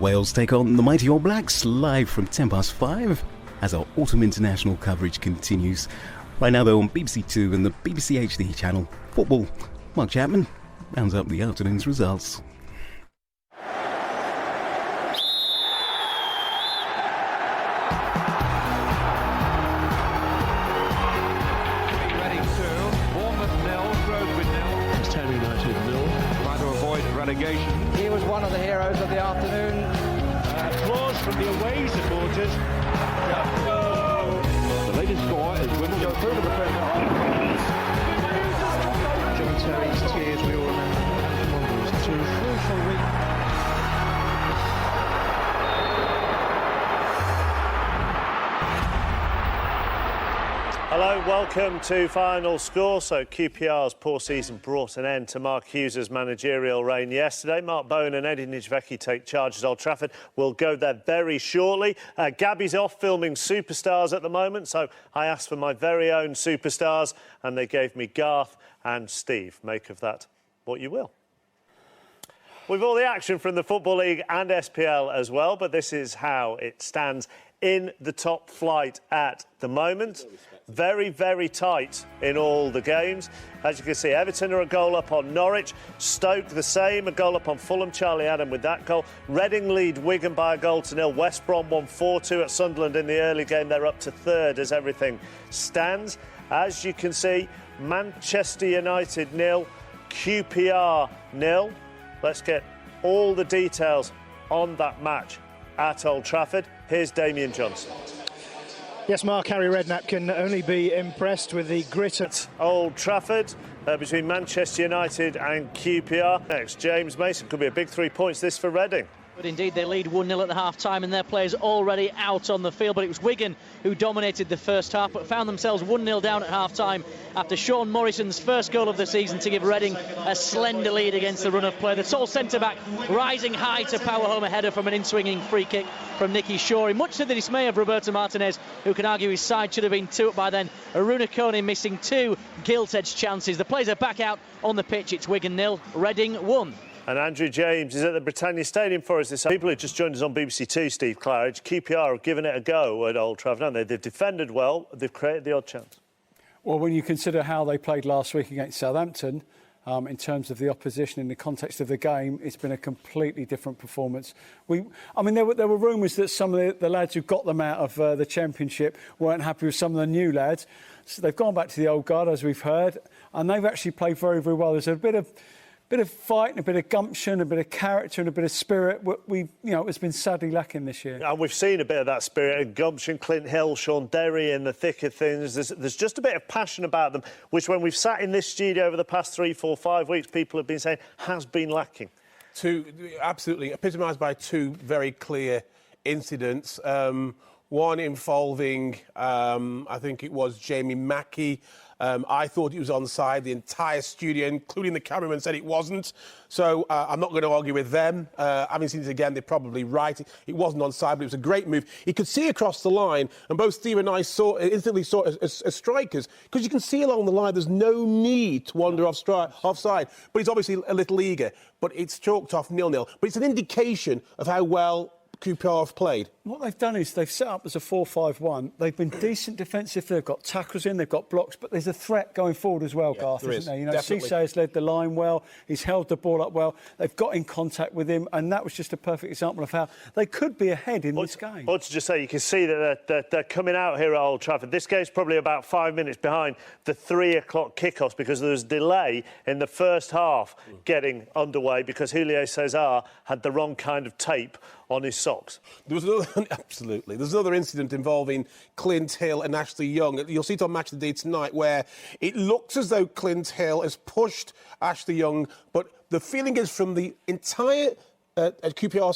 Wales take on the mighty All Blacks live from 5:10 as our autumn international coverage continues. Right now though on BBC Two and the BBC HD channel, football. Mark Chapman rounds up the afternoon's results. He was one of the heroes of the afternoon. Applause from the away supporters. The latest score is Wimbledon go through to the Premier. John Terry's tears, we all remember. It was too crucial week. Hello, welcome to Final Score. So QPR's poor season brought an end to Mark Hughes' managerial reign yesterday. Mark Bowen and Eddie Nijvecki take charge at Old Trafford. We'll go there very shortly. Gabby's off filming Superstars at the moment, so I asked for my very own superstars and they gave me Garth and Steve. Make of that what you will. With all the action from the Football League and SPL as well, but this is how it stands in the top flight at the moment. Very, very tight in all the games. As you can see, Everton are a goal up on Norwich. Stoke the same, a goal up on Fulham. Charlie Adam with that goal. Reading lead Wigan by a goal to nil. West Brom won 4-2 at Sunderland in the early game. They're up to third as everything stands. As you can see, Manchester United 0, QPR 0. Let's get all the details on that match at Old Trafford. Here's Damien Johnson. Yes, Mark, Harry Redknapp can only be impressed with the grit at Old Trafford between Manchester United and QPR. Next, James Mason. Could be a big 3 points this for Reading. But indeed, they lead 1-0 at the half-time and their players already out on the field. But it was Wigan who dominated the first half, but found themselves 1-0 down at half-time after Sean Morrison's first goal of the season to give Reading a slender lead against the run of play. The sole centre-back rising high to power home a header from an in-swinging free kick from Nicky Shorey, much to the dismay of Roberto Martinez, who can argue his side should have been 2 up by then. Aruna Kone missing 2 gilt-edged chances. The players are back out on the pitch. It's Wigan 0, Reading 1. And Andrew James is at the Britannia Stadium for us this. People who just joined us on BBC Two, Steve Claridge. QPR have given it a go at Old Trafford, haven't they? They've defended well, they've created the odd chance. Well, when you consider how they played last week against Southampton, in terms of the opposition in the context of the game, it's been a completely different performance. There were rumours that some of the lads who got them out of the Championship weren't happy with some of the new lads. So they've gone back to the old guard, as we've heard, and they've actually played very, very well. There's a bit of fight and a bit of gumption, a bit of character and a bit of spirit. It's been sadly lacking this year. And we've seen a bit of that spirit and gumption. Clint Hill, Sean Derry in the thick of things. There's just a bit of passion about them, which when we've sat in this studio over the past 3, 4, 5 weeks, people have been saying has been lacking. Absolutely epitomised by 2 very clear incidents. One involving, I think it was Jamie Mackey. I thought he was onside. The entire studio, including the cameraman, said it wasn't. So I'm not going to argue with them. Having seen it again, they're probably right. It wasn't onside, but it was a great move. He could see across the line, and both Steve and I instantly saw it as strikers, because you can see along the line there's no need to wander offside. But he's obviously a little eager. But it's chalked off 0-0. But it's an indication of how well QPR have played. What they've done is they've set up as a 4-5-1. They've been decent defensive. They've got tackles in, they've got blocks, but there's a threat going forward as well, Garth, isn't there? Cisse has led the line well. He's held the ball up well. They've got in contact with him, and that was just a perfect example of how they could be ahead in this game. Or to just say, you can see that they're coming out here at Old Trafford. This game's probably about 5 minutes behind the 3 o'clock kickoffs because there was a delay in the first half getting underway because Julio Cesar had the wrong kind of tape on his socks. There was another incident involving Clint Hill and Ashley Young. You'll see it on Match of the Day tonight, where it looks as though Clint Hill has pushed Ashley Young, but the feeling is from the entire QPR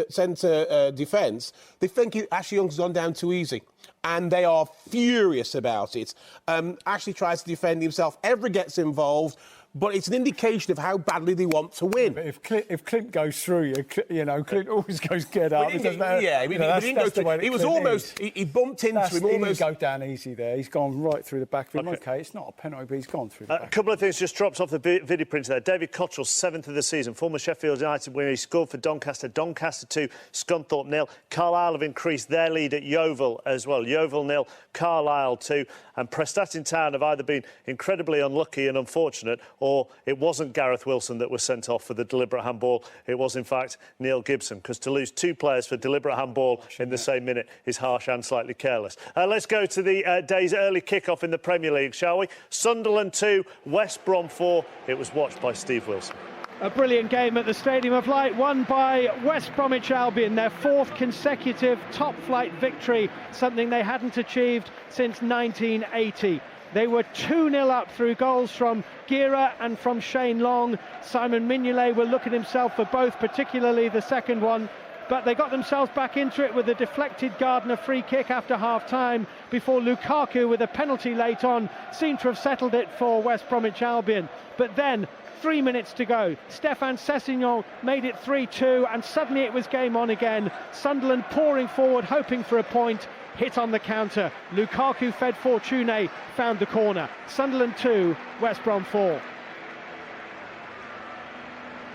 centre defence, they think Ashley Young's gone down too easy. And they are furious about it. Ashley tries to defend himself. Everett gets involved. but it's an indication of how badly they want to win. But if Clint goes through you know, Clint always goes get up. He didn't go through. He was almost. He bumped into him almost. He didn't go down easy there. He's gone right through the back of him. Okay, it's not a penalty, but he's gone through the back. A couple of things just drops off the video printer there. David Cottrell, 7th of the season, former Sheffield United winner. He scored for Doncaster. Doncaster 2, Scunthorpe 0. Carlisle have increased their lead at Yeovil as well. Yeovil 0, Carlisle 2. And Prestatyn Town have either been incredibly unlucky and unfortunate, or it wasn't Gareth Wilson that was sent off for the deliberate handball. It was, in fact, Neil Gibson, because to lose 2 players for deliberate handball in the same minute is harsh and slightly careless. Let's go to the day's early kick-off in the Premier League, shall we? Sunderland 2, West Brom 4. It was watched by Steve Wilson. A brilliant game at the Stadium of Light, won by West Bromwich Albion, their 4th consecutive top-flight victory, something they hadn't achieved since 1980. They were 2-0 up through goals from Gira and from Shane Long. Simon Mignolet will look at himself for both, particularly the second one. But they got themselves back into it with a deflected Gardner free kick after half-time before Lukaku, with a penalty late on, seemed to have settled it for West Bromwich Albion. But then, 3 minutes to go, Stéphane Sessignon made it 3-2, and suddenly it was game on again. Sunderland pouring forward, hoping for a point, hit on the counter. Lukaku fed Fortune, found the corner. Sunderland 2, West Brom 4.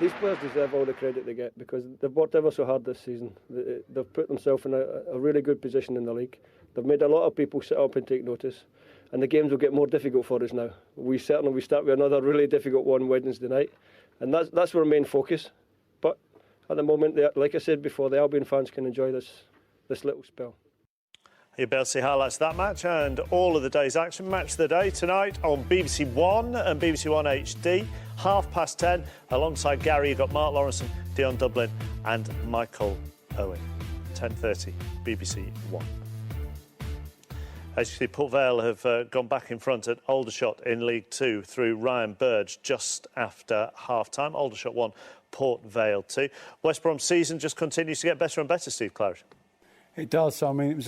These players deserve all the credit they get, because they've worked ever so hard this season. They've put themselves in a really good position in the league. They've made a lot of people sit up and take notice, and the games will get more difficult for us now. We start with another really difficult one Wednesday night, and that's our main focus. But at the moment, like I said before, the Albion fans can enjoy this little spell. You'll be able to see highlights of that match and all of the day's action. Match of the day tonight on BBC One and BBC One HD, 10:30. Alongside Gary, you've got Mark Lawrenson, Dion Dublin and Michael Owen. 10:30, BBC One. As you see, Port Vale have gone back in front at Aldershot in League 2 through Ryan Burge just after half-time. Aldershot 1, Port Vale 2. West Brom's season just continues to get better and better, Steve Claridge. It does. I mean,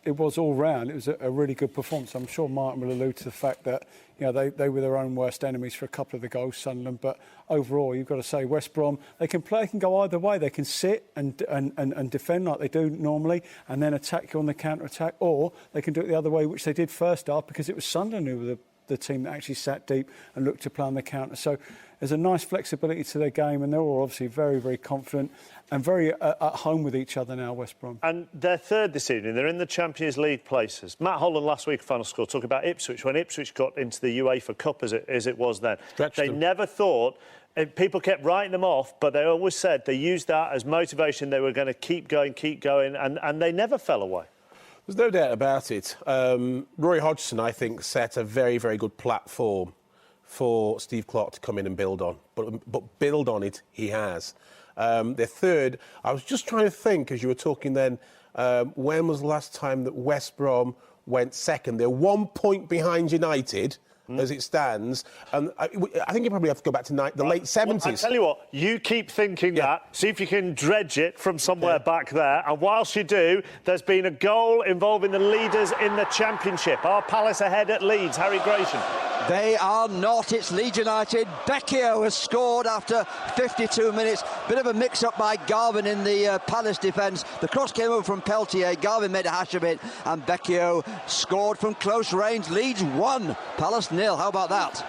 it was all round. It was a really good performance. I'm sure Martin will allude to the fact that, you know, they were their own worst enemies for a couple of the goals, Sunderland. But overall, you've got to say West Brom, they can go either way. They can sit and defend like they do normally, and then attack you on the counter-attack, or they can do it the other way, which they did first half, because it was Sunderland who were the team that actually sat deep and looked to play on the counter. So there's a nice flexibility to their game, and they're all obviously very, very confident and very at home with each other now, West Brom. And they're third this evening. They're in the Champions League places. Matt Holland last week, final score, talking about Ipswich, when Ipswich got into the UEFA Cup as it was then. They never thought... People kept writing them off, but they always said they used that as motivation. They were going to keep going, and they never fell away. There's no doubt about it. Roy Hodgson, I think, set a very, very good platform for Steve Clarke to come in and build on. But build on it, he has. They're third. I was just trying to think, as you were talking then, when was the last time that West Brom went second? They're 1 point behind United, as it stands. And I think you probably have to go back to the late 70s. Well, I tell you what, you keep thinking that, see if you can dredge it from somewhere back there. And whilst you do, there's been a goal involving the leaders in the Championship. Are Palace ahead at Leeds? Harry Grayson. They are not. It's Leeds United. Becchio has scored after 52 minutes. Bit of a mix-up by Garvin in the Palace defence. The cross came over from Peltier. Garvin made a hash of it, and Becchio scored from close range. Leeds 1, Palace 0. How about that?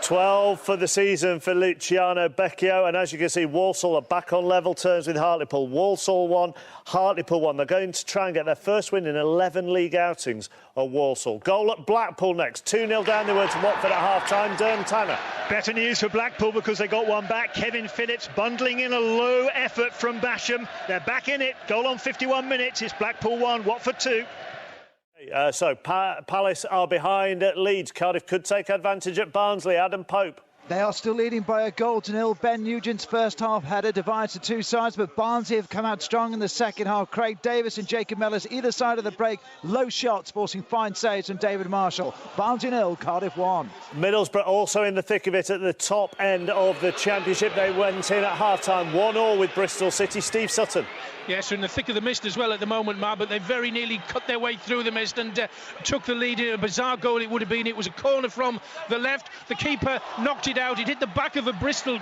12 for the season for Luciano Becchio, and as you can see, Walsall are back on level terms with Hartlepool. Walsall 1, Hartlepool 1. They're going to try and get their first win in 11 league outings at Walsall. Goal at Blackpool next. 2-0 down they were to Watford at half-time. Derm Tanner. Better news for Blackpool, because they got one back. Kevin Phillips bundling in a low effort from Basham. They're back in it. Goal on 51 minutes. It's Blackpool 1, Watford 2. Palace are behind at Leeds. Cardiff could take advantage at Barnsley. Adam Pope. They are still leading by a goal to nil. Ben Nugent's first half header divides the two sides, but Barnsley have come out strong in the second half. Craig Davis and Jacob Mellors either side of the break. Low shots forcing fine saves from David Marshall. Barnsley 0, Cardiff 1. Middlesbrough also in the thick of it at the top end of the Championship. They went in at half-time 1-1 with Bristol City. Steve Sutton. Yes, they're in the thick of the mist as well at the moment, Mark, but they very nearly cut their way through the mist and took the lead. A bizarre goal it would have been. It was a corner from the left. The keeper knocked it it out. It hit the back of a Bristol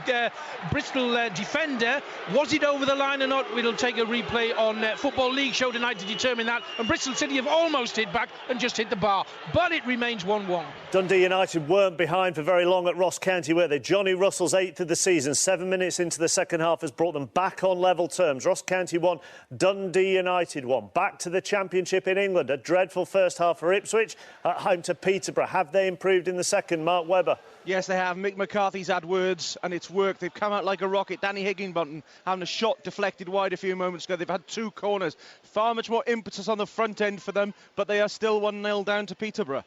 defender. Was it over the line or not? We'll take a replay on Football League Show tonight to determine that. And Bristol City have almost hit back and just hit the bar. But it remains 1-1. Dundee United weren't behind for very long at Ross County, were they? Johnny Russell's 8th of the season, 7 minutes into the second half, has brought them back on level terms. Ross County won, Dundee United won. Back to the Championship in England. A dreadful first half for Ipswich at home to Peterborough. Have they improved in the second? Mark Webber. Yes, they have. Mick McCarthy's had words and it's worked. They've come out like a rocket. Danny Higginbotham having a shot deflected wide a few moments ago. They've had 2 corners. Far much more impetus on the front end for them, but they are still 1-0 down to Peterborough.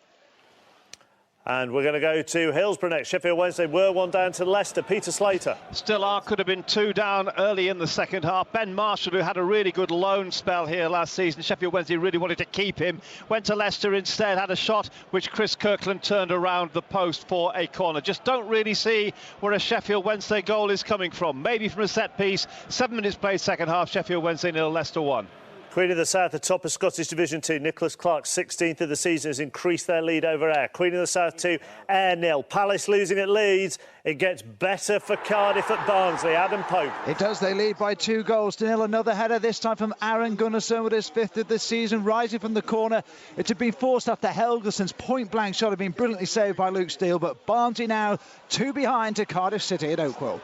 And we're going to go to Hillsborough next. Sheffield Wednesday were 1 down to Leicester. Peter Slater. Still are, could have been 2 down early in the second half. Ben Marshall, who had a really good loan spell here last season. Sheffield Wednesday really wanted to keep him. Went to Leicester instead, had a shot which Chris Kirkland turned around the post for a corner. Just don't really see where a Sheffield Wednesday goal is coming from. Maybe from a set piece. 7 minutes played second half. Sheffield Wednesday 0, Leicester 1. Queen of the South, atop of Scottish Division 2. Nicholas Clark, 16th of the season, has increased their lead over Ayr. Queen of the South 2, Ayr 0. Palace losing at Leeds. It gets better for Cardiff at Barnsley. Adam Pope. It does. They lead by 2-0. Another header, this time from Aaron Gunnarsson with his 5th of the season, rising from the corner. It had been forced after Helgeson's point-blank shot had been brilliantly saved by Luke Steele, but Barnsley now 2 behind to Cardiff City at Oakwell.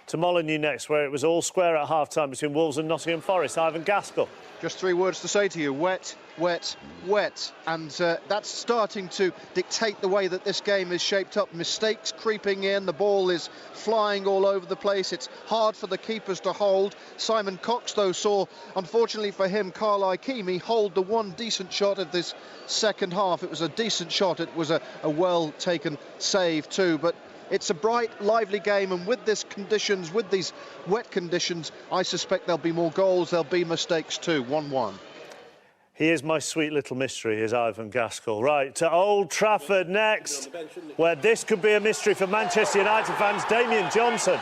To Molineux next, where it was all square at half-time between Wolves and Nottingham Forest. Ivan Gaskell. Just 3 words to say to you: wet, wet, wet. And that's starting to dictate the way that this game is shaped up. Mistakes creeping in, the ball is flying all over the place. It's hard for the keepers to hold. Simon Cox, though, saw, unfortunately for him, Carl Ikeme hold the one decent shot of this second half. It was a decent shot. It was a well-taken save too. But it's a bright, lively game, and with these conditions, with these wet conditions, I suspect there'll be more goals, there'll be mistakes too. 1-1. He is my sweet little mystery, is Ivan Gaskell. Right, to Old Trafford next, where this could be a mystery for Manchester United fans. Damien Johnson.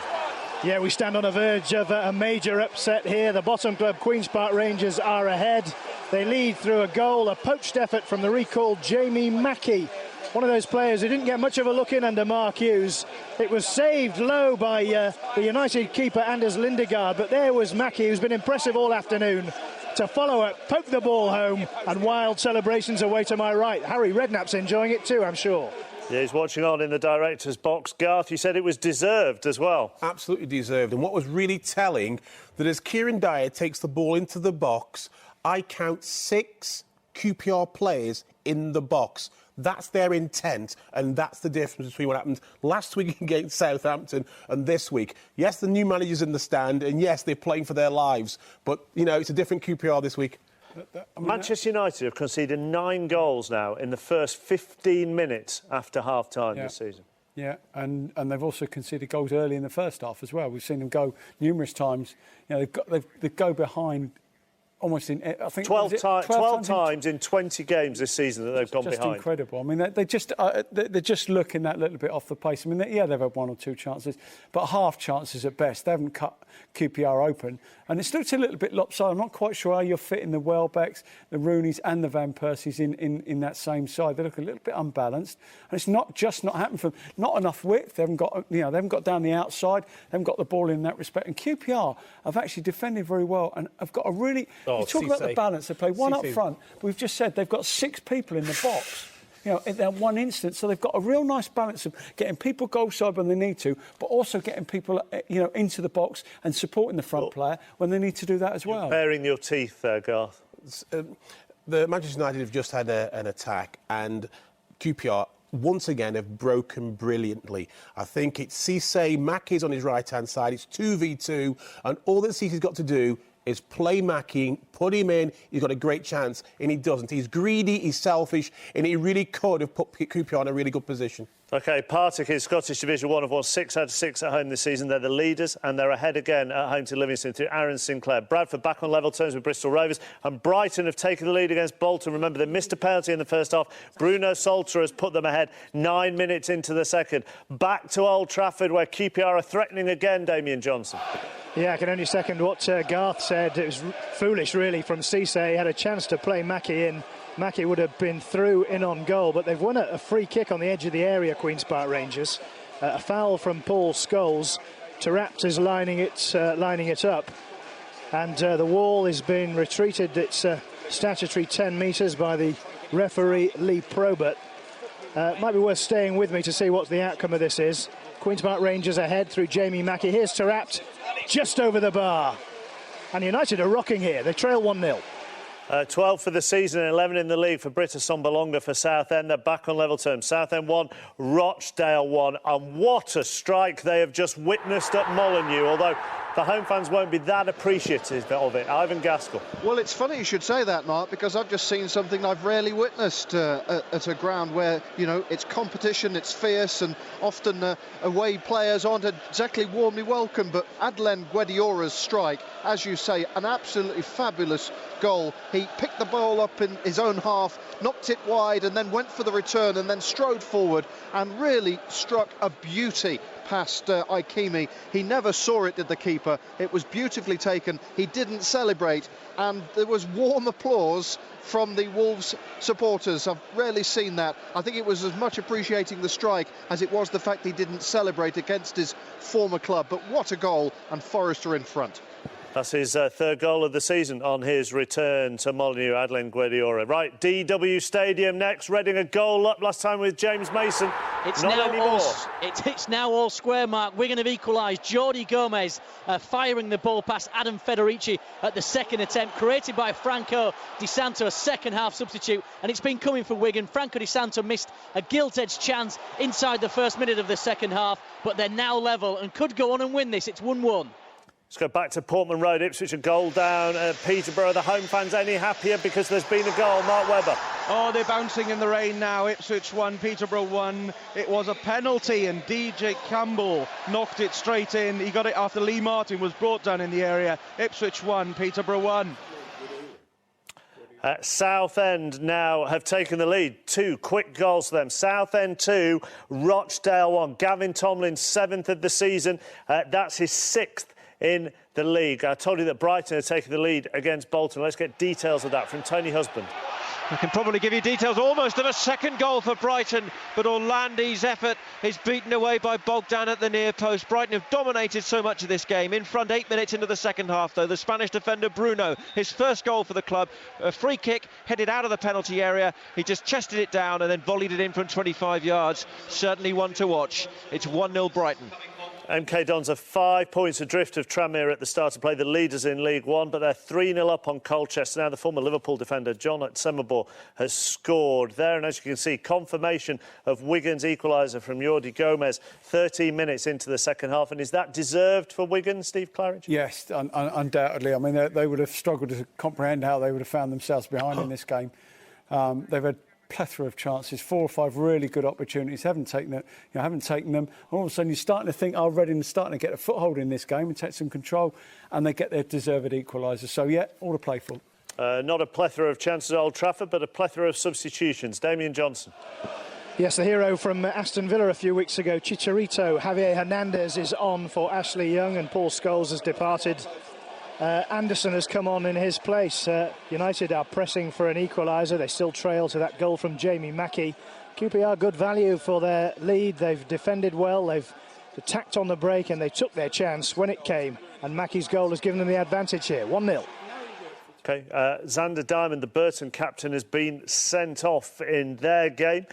Yeah, we stand on the verge of a major upset here. The bottom club, Queen's Park Rangers, are ahead. They lead through a goal, a poached effort from the recalled Jamie Mackey. One of those players who didn't get much of a look in under Mark Hughes. It was saved low by the United keeper Anders Lindegaard, but there was Mackey, who's been impressive all afternoon, to follow it, poke the ball home, and wild celebrations away to my right. Harry Redknapp's enjoying it too, I'm sure. Yeah, he's watching on in the director's box. Garth, you said it was deserved as well. Absolutely deserved. And what was really telling, that as Kieran Dyer takes the ball into the box, I count 6 QPR players in the box. That's their intent, and that's the difference between what happened last week against Southampton and this week. Yes, the new manager's in the stand, and yes, they're playing for their lives, but, you know, it's a different QPR this week. Manchester United have conceded 9 goals now in the first 15 minutes after half-time this season. Yeah, and they've also conceded goals early in the first half as well. We've seen them go numerous times. You know, they go behind almost in, I think, 12 times in 20 games this season that they've gone behind. Just incredible. I mean, they're just looking that little bit off the pace. I mean, they've had 1 or 2 chances, but half chances at best. They haven't cut QPR open, and it's looked a little bit lopsided. I'm not quite sure how you're fitting the Welbecks, the Rooneys, and the Van Persies in that same side. They look a little bit unbalanced, and it's not happened for them. Not enough width. They haven't got down the outside. They haven't got the ball in that respect. And QPR have actually defended very well, and have got a really. You talk about the balance. They play one up front. We've just said they've got 6 people in the box. You know, in that one instance, so they've got a real nice balance of getting people goal side when they need to, but also getting people, you know, into the box and supporting the front player when they need to do that as well. Baring your teeth there, Garth. The Manchester United have just had an attack, and QPR once again have broken brilliantly. I think it's Cisse, Mackey's on his right-hand side. It's 2v2, and all that Cisse's got to do is play Mackey, put him in, he's got a great chance, and he doesn't. He's greedy, he's selfish, and he really could have put QPR in a really good position. OK, Partick in Scottish Division 1 have won 6 out of 6 at home this season. They're the leaders, and they're ahead again at home to Livingston through Aaron Sinclair. Bradford back on level terms with Bristol Rovers, and Brighton have taken the lead against Bolton. Remember, they missed a penalty in the first half. Bruno Salter has put them ahead 9 minutes into the second. Back to Old Trafford, where QPR are threatening again, Damien Johnson. Yeah, I can only second what Garth said. It was foolish, really, from Cisse. He had a chance to play Mackey in Mackie would have been through in on goal, but they've won a free kick on the edge of the area, Queen's Park Rangers. A foul from Paul Scholes. Tarapt is lining it up, and the wall is being retreated. It's statutory 10 metres by the referee Lee Probert. Might be worth staying with me to see what the outcome of this is. Queen's Park Rangers ahead through Jamie Mackie. Here's Tarapt, just over the bar. And United are rocking here. They trail 1-0. 12 for the season and 11 in the league for Britta Sombalonga for Southend. They're back on level terms. Southend 1, Rochdale 1. And what a strike they have just witnessed at Molineux, although the home fans won't be that appreciative of it. Ivan Gaskell. Well, it's funny you should say that, Mark, because I've just seen something I've rarely witnessed at a ground where, you know, it's competition, it's fierce, and often away players aren't exactly warmly welcome. But Adlen Guediora's strike, as you say, an absolutely fabulous goal. He picked the ball up in his own half, knocked it wide, and then went for the return, and then strode forward and really struck a beauty past Ikemi. He never saw it, did the keeper. It was beautifully taken. He didn't celebrate, and there was warm applause from the Wolves supporters. I've rarely seen that. I think it was as much appreciating the strike as it was the fact he didn't celebrate against his former club. But what a goal, and Forrester in front. That's his third goal of the season on his return to Molineux, Adlen Guediora. Right, DW Stadium next. Reading a goal up last time with James Mason. It's Not now anymore. It's now all square, Mark. Wigan have equalised. Jordi Gomez firing the ball past Adam Federici at the second attempt, created by Franco Di Santo, a second-half substitute, and it's been coming for Wigan. Franco Di Santo missed a gilt-edged chance inside the first minute of the second half, but they're now level and could go on and win this. It's 1-1. Let's go back to Portman Road. Ipswich a goal down at Peterborough. The home fans any happier because there's been a goal? Mark Webber. Oh, they're bouncing in the rain now. Ipswich 1, Peterborough 1. It was a penalty, and DJ Campbell knocked it straight in. He got it after Lee Martin was brought down in the area. Ipswich 1, Peterborough 1. Southend now have taken the lead. 2 quick goals for them. Southend 2, Rochdale 1. Gavin Tomlin, 7th of the season. That's his 6th in the league. I told you that Brighton had taken the lead against Bolton. Let's get details of that from Tony Husband. I can probably give you details almost of a second goal for Brighton, but Orlandi's effort is beaten away by Bogdan at the near post. Brighton have dominated so much of this game. In front 8 minutes into the second half, though, the Spanish defender Bruno, his first goal for the club, a free kick headed out of the penalty area. He just chested it down and then volleyed it in from 25 yards. Certainly one to watch. It's 1-0 Brighton. MK Dons are 5 points adrift of Tranmere at the start of play, the leaders in League One, but they're 3-0 up on Colchester. Now the former Liverpool defender John Semabor has scored there, and as you can see, confirmation of Wigan's equaliser from Jordi Gomez 13 minutes into the second half. And is that deserved for Wigan, Steve Claridge? Yes, undoubtedly. I mean, they would have struggled to comprehend how they would have found themselves behind in this game. They've had plethora of chances, 4 or 5 really good opportunities, haven't taken them. And all of a sudden you're starting to think, Reading are starting to get a foothold in this game and take some control, and they get their deserved equaliser. So yeah, all to play for. Not a plethora of chances at Old Trafford, but a plethora of substitutions. Damien Johnson. Yes, the hero from Aston Villa a few weeks ago, Chicharito. Javier Hernandez is on for Ashley Young, and Paul Scholes has departed. Anderson has come on in his place. United are pressing for an equaliser. They still trail to that goal from Jamie Mackie. QPR good value for their lead. They've defended well. They've attacked on the break, and they took their chance when it came. And Mackie's goal has given them the advantage here. 1-0. OK, Xander Diamond, the Burton captain, has been sent off in their game.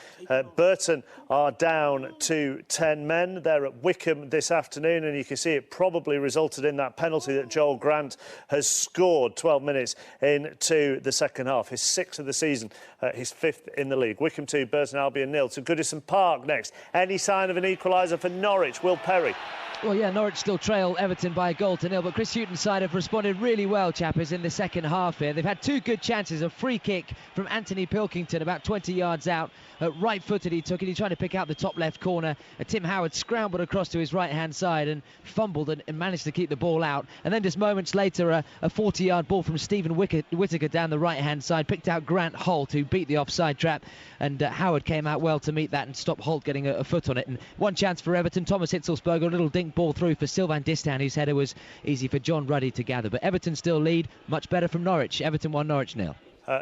Burton are down to 10 men. They're at Wycombe this afternoon, and you can see it probably resulted in that penalty that Joel Grant has scored 12 minutes into the second half. His 6th of the season, his 5th in the league. Wycombe 2, Burton Albion 0. To Goodison Park next. Any sign of an equaliser for Norwich? Will Perry. Well, yeah, Norwich still trail Everton by a goal to 0, but Chris Hughton's side have responded really well, Chappers, in the second half here. They've had 2 good chances. A free kick from Anthony Pilkington about 20 yards out. Right-footed he took it. He tried to pick out the top left corner. Tim Howard scrambled across to his right-hand side and fumbled and managed to keep the ball out. And then just moments later, a 40-yard ball from Stephen Whittaker down the right-hand side. Picked out Grant Holt, who beat the offside trap. And Howard came out well to meet that and stop Holt getting a foot on it. And one chance for Everton. Thomas Hitzelsberger, a little dink ball through for Sylvain Distin, whose header was easy for John Ruddy to gather. But Everton still lead, much better from Norwich. Everton 1, Norwich 0.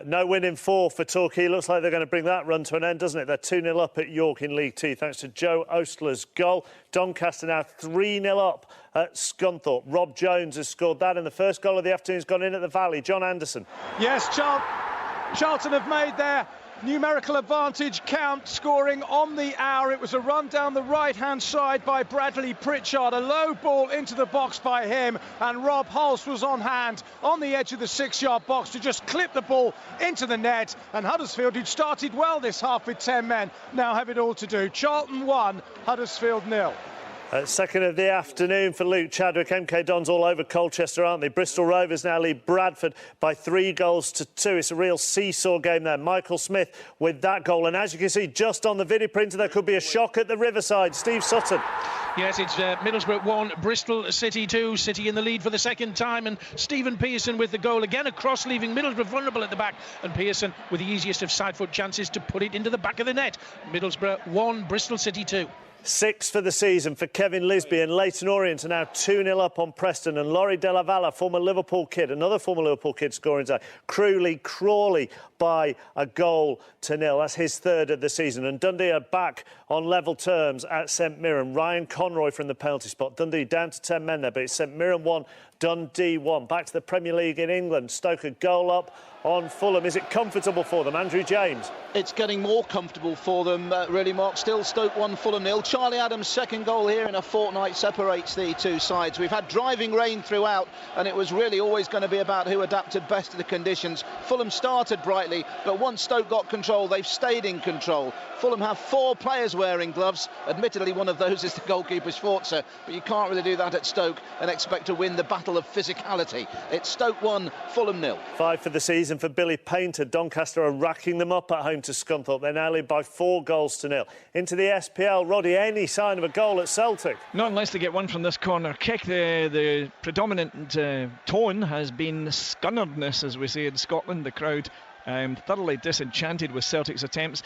No win in 4 for Torquay. Looks like they're going to bring that run to an end, doesn't it? They're 2-0 up at York in League 2 thanks to Joe Ostler's goal. Doncaster now 3-0 up at Scunthorpe. Rob Jones has scored that, and the first goal of the afternoon's gone in at the Valley. John Anderson. Yes, Charlton have made their numerical advantage count, scoring on the hour. It was a run down the right-hand side by Bradley Pritchard, a low ball into the box by him, and Rob Hulse was on hand on the edge of the 6-yard box to just clip the ball into the net. And Huddersfield, who'd started well this half with 10 men, now have it all to do. Charlton 1, Huddersfield 0. Second of the afternoon for Luke Chadwick. MK Dons all over Colchester, aren't they? Bristol Rovers now lead Bradford by 3-2. It's a real seesaw game there. Michael Smith with that goal. And as you can see, just on the video printer, there could be a shock at the Riverside. Steve Sutton. Yes, it's Middlesbrough 1, Bristol City 2. City in the lead for the second time, and Stephen Pearson with the goal. Again, a cross leaving Middlesbrough vulnerable at the back, and Pearson with the easiest of side-foot chances to put it into the back of the net. Middlesbrough 1, Bristol City 2. 6 for the season for Kevin Lisby, and Leyton Orient are now 2-0 up on Preston, and Laurie Della Valle, former Liverpool kid, another former Liverpool kid scoring today. Crawley by a 0-0. That's his third of the season, and Dundee are back on level terms at St Mirren. Ryan Conroy from the penalty spot. Dundee down to 10 men there, but it's St Mirren 1, Dundee 1. Back to the Premier League in England. Stoke a goal up on Fulham. Is it comfortable for them? Andrew James. It's getting more comfortable for them, really, Mark. Still Stoke 1, Fulham 0. Charlie Adams' second goal here in a fortnight separates the two sides. We've had driving rain throughout, and it was really always going to be about who adapted best to the conditions. Fulham started brightly, but once Stoke got control, they've stayed in control. Fulham have 4 players wearing gloves. Admittedly, one of those is the goalkeeper Sforza, but you can't really do that at Stoke and expect to win the battle of physicality. It's Stoke 1, Fulham 0. 5 for the season for Billy Painter. Doncaster are racking them up at home to Scunthorpe. They're now lead by 4-0. Into the SPL, Roddy, any sign of a goal at Celtic? Not unless they get one from this corner kick. The predominant tone has been scunneredness, as we say in Scotland. The crowd thoroughly disenchanted with Celtic's attempts.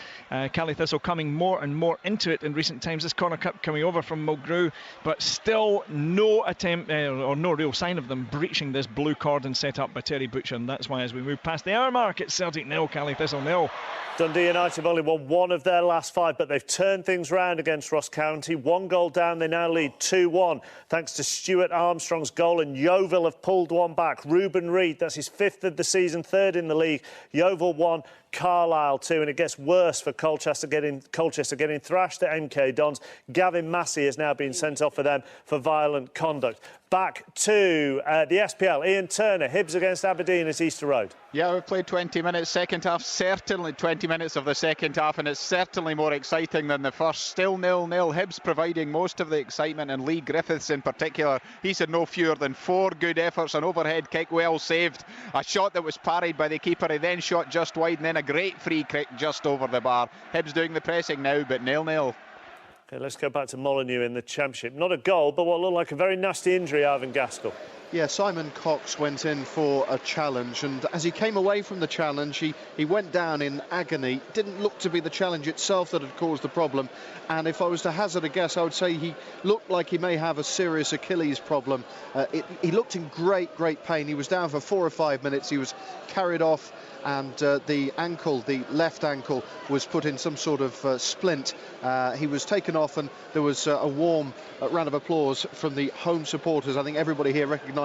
Cally Thistle coming more and more into it in recent times. This corner kick coming over from Mulgrew, but still no attempt or no real sign of them breaching this blue cordon set up by Terry Butcher, and that's why as we move past the hour mark, it's Celtic 0, Cally Thistle 0. Dundee United have only won 1 of their last 5, but they've turned things round against Ross County. 1 goal down, they now lead 2-1 thanks to Stuart Armstrong's goal, and Yeovil have pulled one back. Ruben Reid, that's his 5th of the season, 3rd in the league. Yeovil 1, Carlisle 2, and it gets worse for Colchester getting thrashed at MK Dons. Gavin Massey has now been sent off for them for violent conduct. Back to the SPL, Ian Turner, Hibs against Aberdeen at Easter Road. Yeah, we played 20 minutes second half, certainly 20 minutes of the second half, and it's certainly more exciting than the first. Still 0-0, Hibs providing most of the excitement, and Lee Griffiths in particular. He's had no fewer than 4 good efforts, an overhead kick well saved, a shot that was parried by the keeper, he then shot just wide, and then a great free kick just over the bar. Hibs doing the pressing now, but 0-0. Okay, let's go back to Molineux in the Championship. Not a goal, but what looked like a very nasty injury, Ivan Gaskell. Yeah, Simon Cox went in for a challenge, and as he came away from the challenge, he went down in agony. Didn't look to be the challenge itself that had caused the problem, and if I was to hazard a guess, I would say he looked like he may have a serious Achilles problem. He looked in great pain. He was down for 4 or 5 minutes. He was carried off, and the left ankle was put in some sort of splint. He was taken off, and there was a warm round of applause from the home supporters. I think everybody here recognises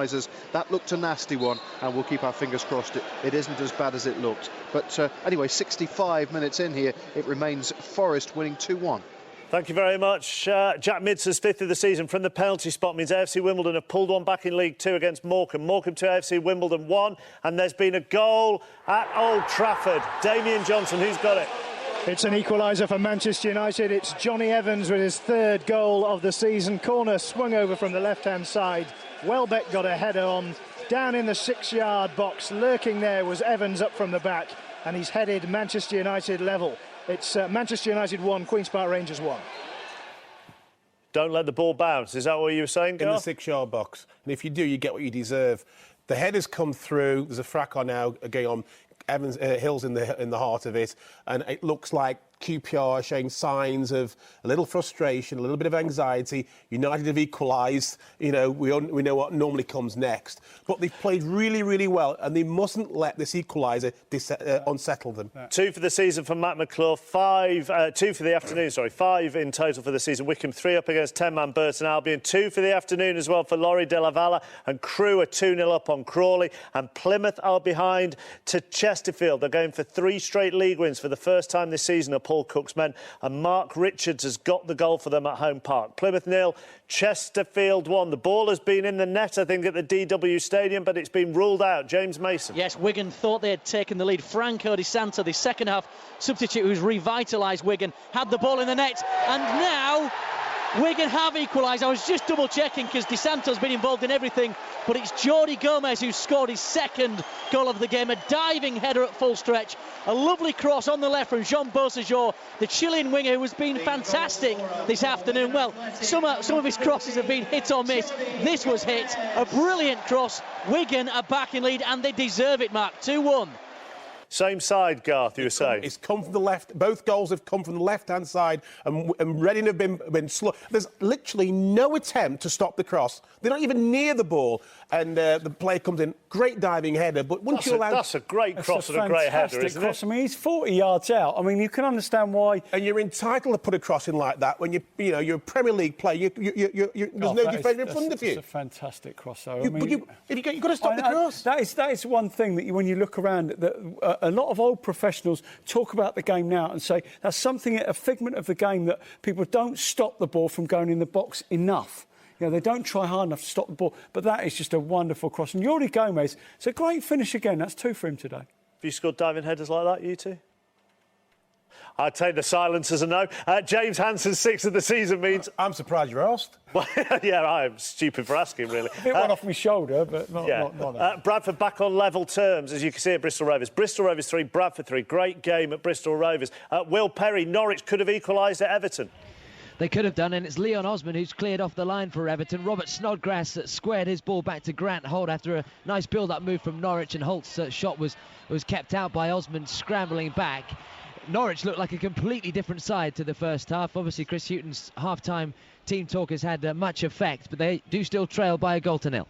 that looked a nasty one, and we'll keep our fingers crossed it isn't as bad as it looked. But anyway, 65 minutes in here, it remains Forest winning 2-1. Thank you very much. Jack Midson's 5th of the season from the penalty spot means AFC Wimbledon have pulled one back in League 2 against Morecambe. Morecambe 2, AFC Wimbledon 1, and there's been a goal at Old Trafford. Damien Johnson, who's got it? It's an equaliser for Manchester United. It's Johnny Evans with his 3rd goal of the season. Corner swung over from the left-hand side. Welbeck got a header on. Down in the 6-yard box, lurking there was Evans up from the back, and he's headed Manchester United level. It's Manchester United 1, Queen's Park Rangers 1. Don't let the ball bounce. Is that what you were saying, Garth? In the 6-yard box. And if you do, you get what you deserve. The header's come through. There's a fracas now going on. Evans Hill's in the heart of it, and it looks like QPR showing signs of a little frustration, a little bit of anxiety. United have equalised. You know, we know what normally comes next. But they've played really, really well, and they mustn't let this equaliser unsettle them. 2 for the season for Matt McClure, 2 for the afternoon, 5 in total for the season. Wickham 3 up against 10-man Burton Albion, 2 for the afternoon as well for Laurie de la Valle, and Crewe are 2-0 up on Crawley, and Plymouth are behind to Chesterfield. They're going for 3 straight league wins for the first time this season at Paul Cook's men, and Mark Richards has got the goal for them at home park. Plymouth 0, Chesterfield 1. The ball has been in the net, I think, at the DW Stadium, but it's been ruled out. James Mason. Yes, Wigan thought they had taken the lead. Franco Di Santo, the second half substitute who's revitalised Wigan, had the ball in the net, and now Wigan have equalised. I was just double-checking because Di Santo's been involved in everything, but it's Jordi Gomez who scored his second goal of the game. A diving header at full stretch. A lovely cross on the left from Jean Beausejour, the Chilean winger who has been fantastic this afternoon. Well, some of his crosses have been hit or miss. This was hit. A brilliant cross. Wigan are back in lead, and they deserve it, Mark. 2-1. Same side, Garth, you were saying. It's come from the left. Both goals have come from the left-hand side, and Reading have been slow. There's literally no attempt to stop the cross. They're not even near the ball, and the player comes in. Great diving header, but once you allow... That's a great cross and a great header, isn't it? I mean, he's 40 yards out. I mean, you can understand why... And you're entitled to put a cross in like that when you're a Premier League player. There's no defender in front of you. It's a fantastic cross, though. You've got to stop the cross. That is one thing that when you look around, a lot of old professionals talk about the game now and say that's something, a figment of the game, that people don't stop the ball from going in the box enough. You know, they don't try hard enough to stop the ball, but that is just a wonderful cross. And Jordi Gomez, it's a great finish again. That's 2 for him today. Have you scored diving headers like that, you two? I'd take the silence as a no. James Hansen's 6th of the season means... I'm surprised you're asked. Well, yeah, I'm stupid for asking, really. It went off my shoulder, but not that. Bradford back on level terms, as you can see at Bristol Rovers. Bristol Rovers 3, Bradford 3. Great game at Bristol Rovers. Will Perry, Norwich could have equalised at Everton. They could have done, and it's Leon Osman who's cleared off the line for Everton. Robert Snodgrass squared his ball back to Grant Holt after a nice build-up move from Norwich, and Holt's shot was kept out by Osman scrambling back. Norwich looked like a completely different side to the first half. Obviously, Chris Hughton's half-time team talk has had much effect, but they do still trail by a 1-0.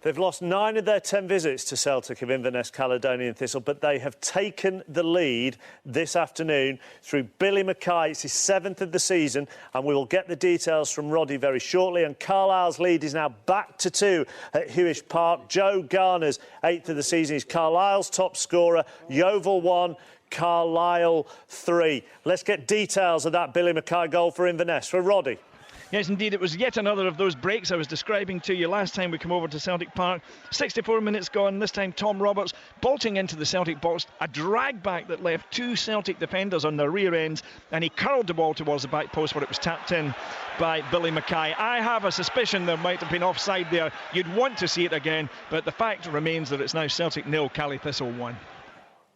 They've lost 9 of their 10 visits to Celtic of Inverness, Caledonian Thistle, but they have taken the lead this afternoon through Billy Mackay. It's his 7th of the season, and we will get the details from Roddy very shortly. And Carlisle's lead is now back to 2 at Hewish Park. Joe Garner's 8th of the season. He's Carlisle's top scorer. Yeovil 1, Carlisle 3. Let's get details of that Billy Mackay goal for Inverness, for Roddy. Yes, indeed, it was yet another of those breaks I was describing to you last time we come over to Celtic Park. 64 minutes gone, this time Tom Roberts bolting into the Celtic box, a drag back that left 2 Celtic defenders on their rear ends, and he curled the ball towards the back post where it was tapped in by Billy Mackay. I have a suspicion there might have been offside there. You'd want to see it again, but the fact remains that it's now Celtic 0, Cali Thistle 1.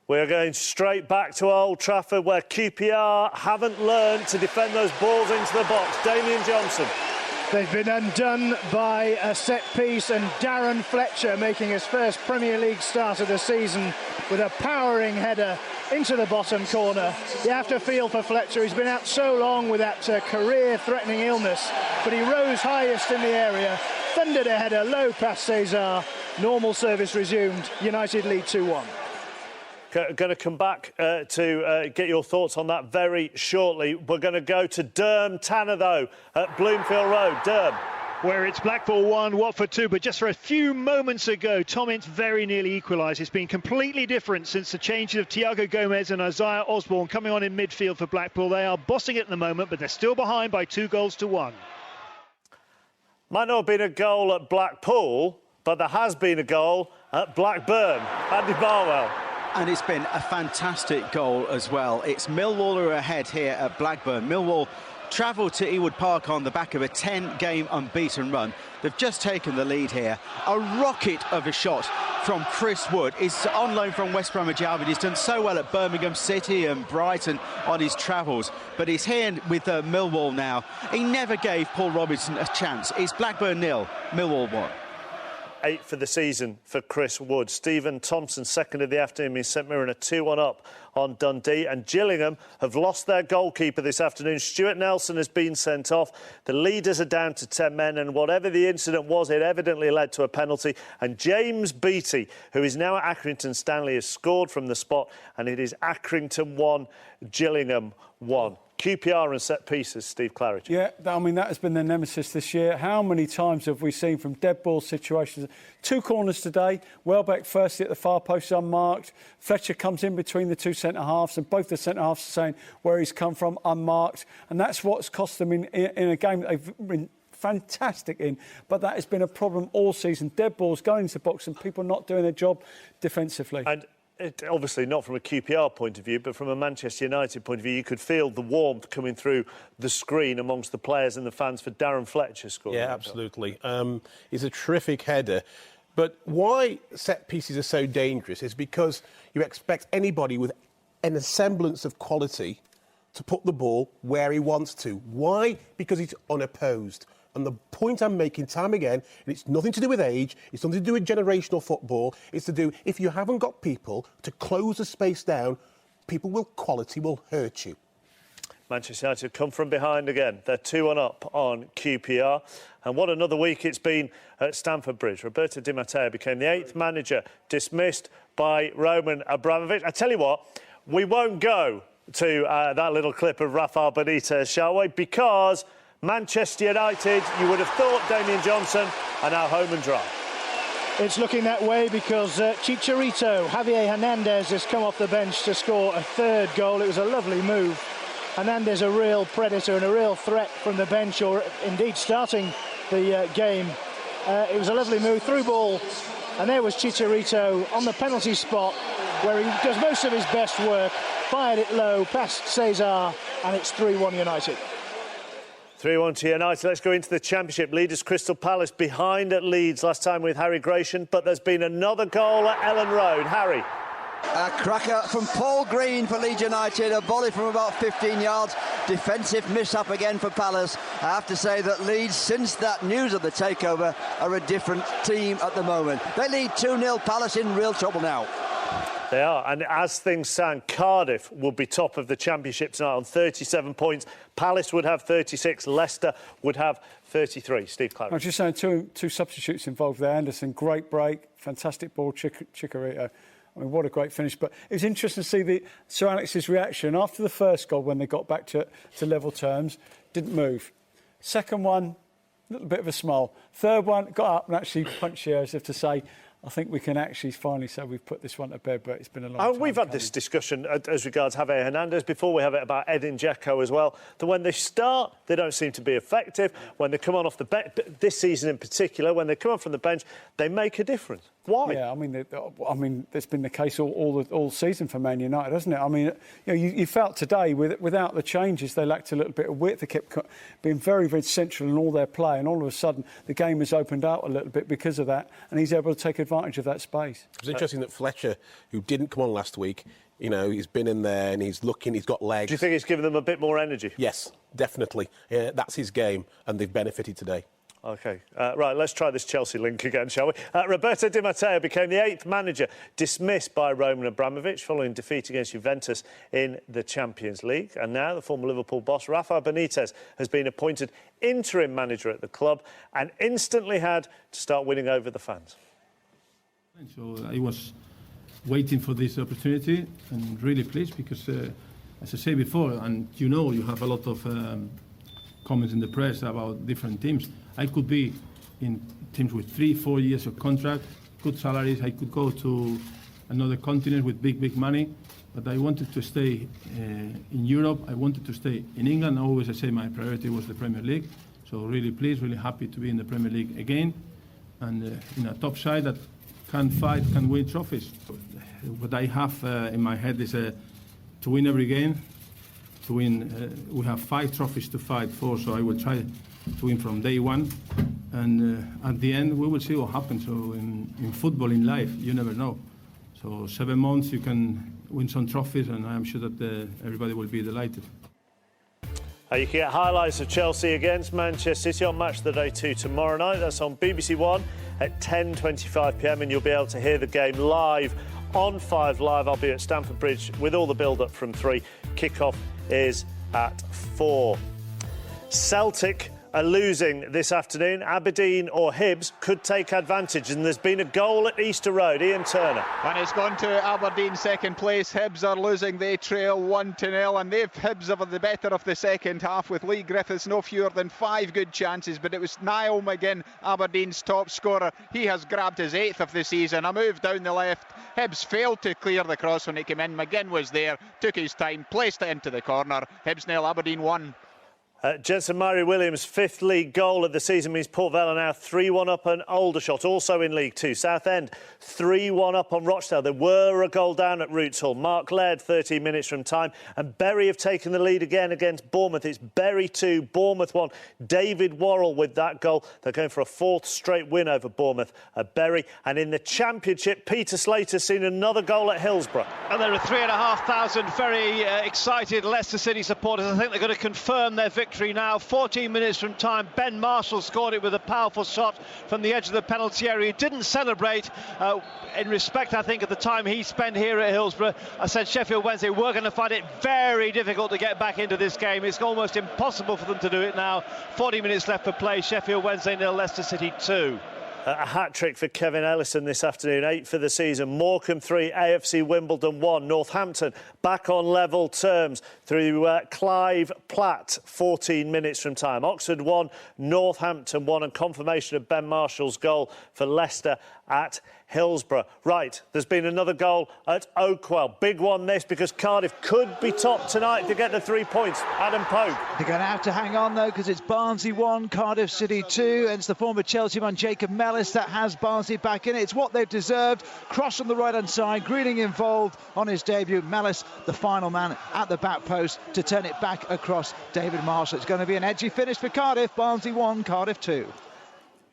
We're going straight back to Old Trafford, where QPR haven't learned to defend those balls into the box. Damien Johnson. They've been undone by a set piece, and Darren Fletcher making his first Premier League start of the season with a powering header into the bottom corner. You have to feel for Fletcher. He's been out so long with that career-threatening illness, but he rose highest in the area, thundered a header low past Cesar. Normal service resumed. United lead 2-1. Going to come back to get your thoughts on that very shortly. We're going to go to Derm Tanner, though, at Bloomfield Road. Derm. Where it's Blackpool 1, Watford 2, but just for a few moments ago, Tom Ince very nearly equalised. It's been completely different since the changes of Thiago Gomez and Isaiah Osborne coming on in midfield for Blackpool. They are bossing it at the moment, but they're still behind by 2-1. Might not have been a goal at Blackpool, but there has been a goal at Blackburn. Andy Barwell. And it's been a fantastic goal as well. It's Millwall who are ahead here at Blackburn. Millwall travelled to Ewood Park on the back of a 10-game unbeaten run. They've just taken the lead here. A rocket of a shot from Chris Wood. Is on loan from West Bromwich Albion. He's done so well at Birmingham City and Brighton on his travels, but he's here with Millwall now. He never gave Paul Robinson a chance. It's Blackburn 0, Millwall 1. 8 for the season for Chris Wood. Stephen Thompson, second of the afternoon, means St Mirren are 2-1 up on Dundee. And Gillingham have lost their goalkeeper this afternoon. Stuart Nelson has been sent off. The leaders are down to 10 men, and whatever the incident was, it evidently led to a penalty. And James Beattie, who is now at Accrington Stanley, has scored from the spot, and it is Accrington 1, Gillingham 1. QPR and set pieces, Steve Claridge. Yeah, I mean, that has been their nemesis this year. How many times have we seen from dead ball situations? 2 corners today. Welbeck firstly at the far post unmarked. Fletcher comes in between the 2 centre-halves, and both the centre-halves are saying where he's come from, unmarked. And that's what's cost them in a game that they've been fantastic in. But that has been a problem all season. Dead balls going into the box and people not doing their job defensively. And obviously not from a QPR point of view, but from a Manchester United point of view, you could feel the warmth coming through the screen amongst the players and the fans for Darren Fletcher scoring. Yeah, absolutely. He's a terrific header. But why set pieces are so dangerous is because you expect anybody with an semblance of quality to put the ball where he wants to. Why? Because he's unopposed. And the point I'm making time again, and it's nothing to do with age, it's nothing to do with generational football, it's to do, if you haven't got people to close the space down, quality will hurt you. Manchester United come from behind again. They're 2-1 up on QPR. And what another week it's been at Stamford Bridge. Roberto Di Matteo became the 8th manager, dismissed by Roman Abramovich. I tell you what, we won't go to that little clip of Rafael Benitez, shall we? Because Manchester United, you would have thought Damian Johnson, are now home and dry. It's looking that way because Chicharito, Javier Hernandez, has come off the bench to score a 3rd goal. It was a lovely move. Hernandez, a real predator and a real threat from the bench, or indeed starting the game. It was a lovely move, through ball, and there was Chicharito on the penalty spot where he does most of his best work, fired it low, past Cesar, and it's 3-1 United. 3-1 to United. Let's go into the Championship. Leaders Crystal Palace behind at Leeds last time with Harry Gratian, but there's been another goal at Ellen Road. Harry. A cracker from Paul Green for Leeds United, a volley from about 15 yards. Defensive mishap again for Palace. I have to say that Leeds, since that news of the takeover, are a different team at the moment. They lead 2-0, Palace in real trouble now. They are, and as things stand, Cardiff will be top of the Championship tonight on 37 points. Palace would have 36, Leicester would have 33. Steve Claridge. I was just saying two substitutes involved there. Anderson, great break, fantastic ball, Chicharito. I mean, what a great finish. But it was interesting to see Sir Alex's reaction after the first goal when they got back to level terms. Didn't move. Second one, a little bit of a smile. Third one, got up and actually punched the air as if to say, I think we can actually finally say we've put this one to bed, but it's been a long time. We've had this discussion as regards Javier Hernandez before. We have it about Edin Dzeko as well. That when they start, they don't seem to be effective. When they come on off the bench, this season in particular, when they come on from the bench, they make a difference. Why? Yeah, I mean, it's been the case all season for Man United, hasn't it? I mean, you felt today without the changes, they lacked a little bit of width. They kept being very, very central in all their play, and all of a sudden the game has opened out a little bit because of that, and he's able to take advantage of that space. It was interesting that Fletcher, who didn't come on last week, he's been in there and he's looking, he's got legs. Do you think it's given them a bit more energy? Yes, definitely. Yeah, that's his game, and they've benefited today. OK, right, let's try this Chelsea link again, shall we? Roberto Di Matteo became the 8th manager, dismissed by Roman Abramovich following defeat against Juventus in the Champions League. And now the former Liverpool boss, Rafael Benitez, has been appointed interim manager at the club and instantly had to start winning over the fans. So I was waiting for this opportunity and really pleased because, as I said before, and you have a lot of comments in the press about different teams. I could be in teams with 3-4 years of contract, good salaries. I could go to another continent with big money, but I wanted to stay in Europe. I wanted to stay in England. Always I say my priority was the Premier League. So really pleased, really happy to be in the Premier League again, and in a top side that can fight, can win trophies. What I have in my head is to win every game. To win, we have 5 trophies to fight for, so I will try to win from day one. And at the end, we will see what happens. So in football, in life, you never know. So 7 months, you can win some trophies, and I'm sure that everybody will be delighted. You can get highlights of Chelsea against Manchester City on Match of the Day 2 tomorrow night. That's on BBC One at 10:25 p.m. and you'll be able to hear the game live on 5 Live. I'll be at Stamford Bridge with all the build-up from 3. Kick-off is at 4. Celtic are losing this afternoon. Aberdeen or Hibs could take advantage, and there's been a goal at Easter Road. Ian Turner. And it's gone to Aberdeen second place. Hibs are losing. They trail 1-0, and Hibs have the better of the second half with Lee Griffiths no fewer than 5 good chances, but it was Niall McGinn, Aberdeen's top scorer. He has grabbed his 8th of the season. A move down the left. Hibs failed to clear the cross when it came in. McGinn was there, took his time, placed it into the corner. Hibs 0, Aberdeen 1. Jensen Murray Williams' 5th league goal of the season means Port Vale are now 3-1 up on Aldershot, also in League 2. Southend 3-1 up on Rochdale. There were a goal down at Roots Hall. Mark Laird 13 minutes from time, and Bury have taken the lead again against Bournemouth. It's Bury 2, Bournemouth 1. David Worrell with that goal. They're going for a 4th straight win over Bournemouth at Bury. And in the Championship, Peter Slater's seen another goal at Hillsborough. And there are 3,500 very excited Leicester City supporters. I think they're going to confirm their victory now. 14 minutes from time, Ben Marshall scored it with a powerful shot from the edge of the penalty area. He didn't celebrate in respect, I think, of the time he spent here at Hillsborough. I said Sheffield Wednesday were going to find it very difficult to get back into this game. It's almost impossible for them to do it now. 40 minutes left for play. Sheffield Wednesday 0, Leicester City 2. A hat-trick for Kevin Ellison this afternoon, 8 for the season. Morecambe 3, AFC Wimbledon 1. Northampton back on level terms through Clive Platt, 14 minutes from time. Oxford 1, Northampton 1, and confirmation of Ben Marshall's goal for Leicester at Hillsborough. Right, there's been another goal at Oakwell. Big one this, because Cardiff could be top tonight to get the 3 points. Adam Pope. They're going to have to hang on, though, because it's Barnsley 1, Cardiff City 2. And it's the former Chelsea man, Jacob Mellis, that has Barnsley back in it. It's what they've deserved. Cross on the right-hand side. Greening involved on his debut. Mellis, the final man at the back post to turn it back across David Marshall. It's going to be an edgy finish for Cardiff. Barnsley 1, Cardiff 2.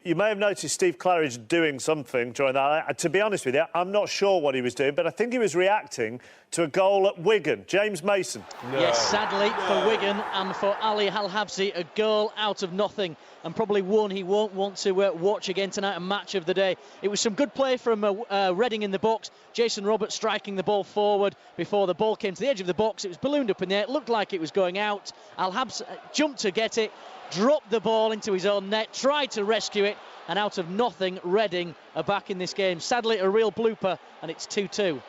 You may have noticed Steve Claridge doing something during that. To be honest with you, I'm not sure what he was doing, but I think he was reacting to a goal at Wigan. James Mason. No. Yes, sadly for Wigan and for Ali Al-Habsi, a goal out of nothing, and probably one he won't want to watch again tonight, a match of the day. It was some good play from Reading in the box. Jason Roberts striking the ball forward before the ball came to the edge of the box. It was ballooned up in the air. It looked like it was going out. Al-Habsi jumped to get it, dropped the ball into his own net, tried to rescue it, and out of nothing, Reading are back in this game. Sadly, a real blooper, and it's 2-2.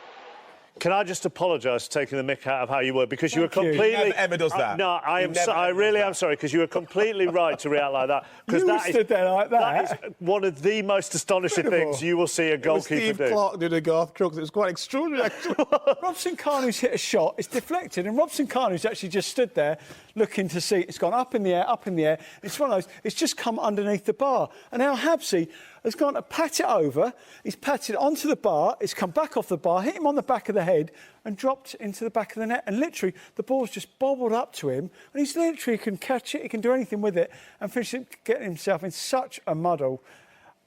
Can I just apologise for taking the mick out of how you were, because you were completely... Emma does that. No, I really am sorry, because you were completely right to react like that. You stood there like that. That is one of the most astonishing things you will see a goalkeeper do. Steve Clarke did a Garth Crooks. It was quite extraordinary, actually. Robson Carney's hit a shot, it's deflected, and Robson Carney's actually just stood there looking to see. It's gone up in the air, up in the air. It's one of those, it's just come underneath the bar. And Al-Habsi has gone to pat it over, he's patted it onto the bar, it's come back off the bar, hit him on the back of the head and dropped into the back of the net. And literally, the ball's just bobbled up to him, and he's literally can catch it, he can do anything with it, and finish it, getting himself in such a muddle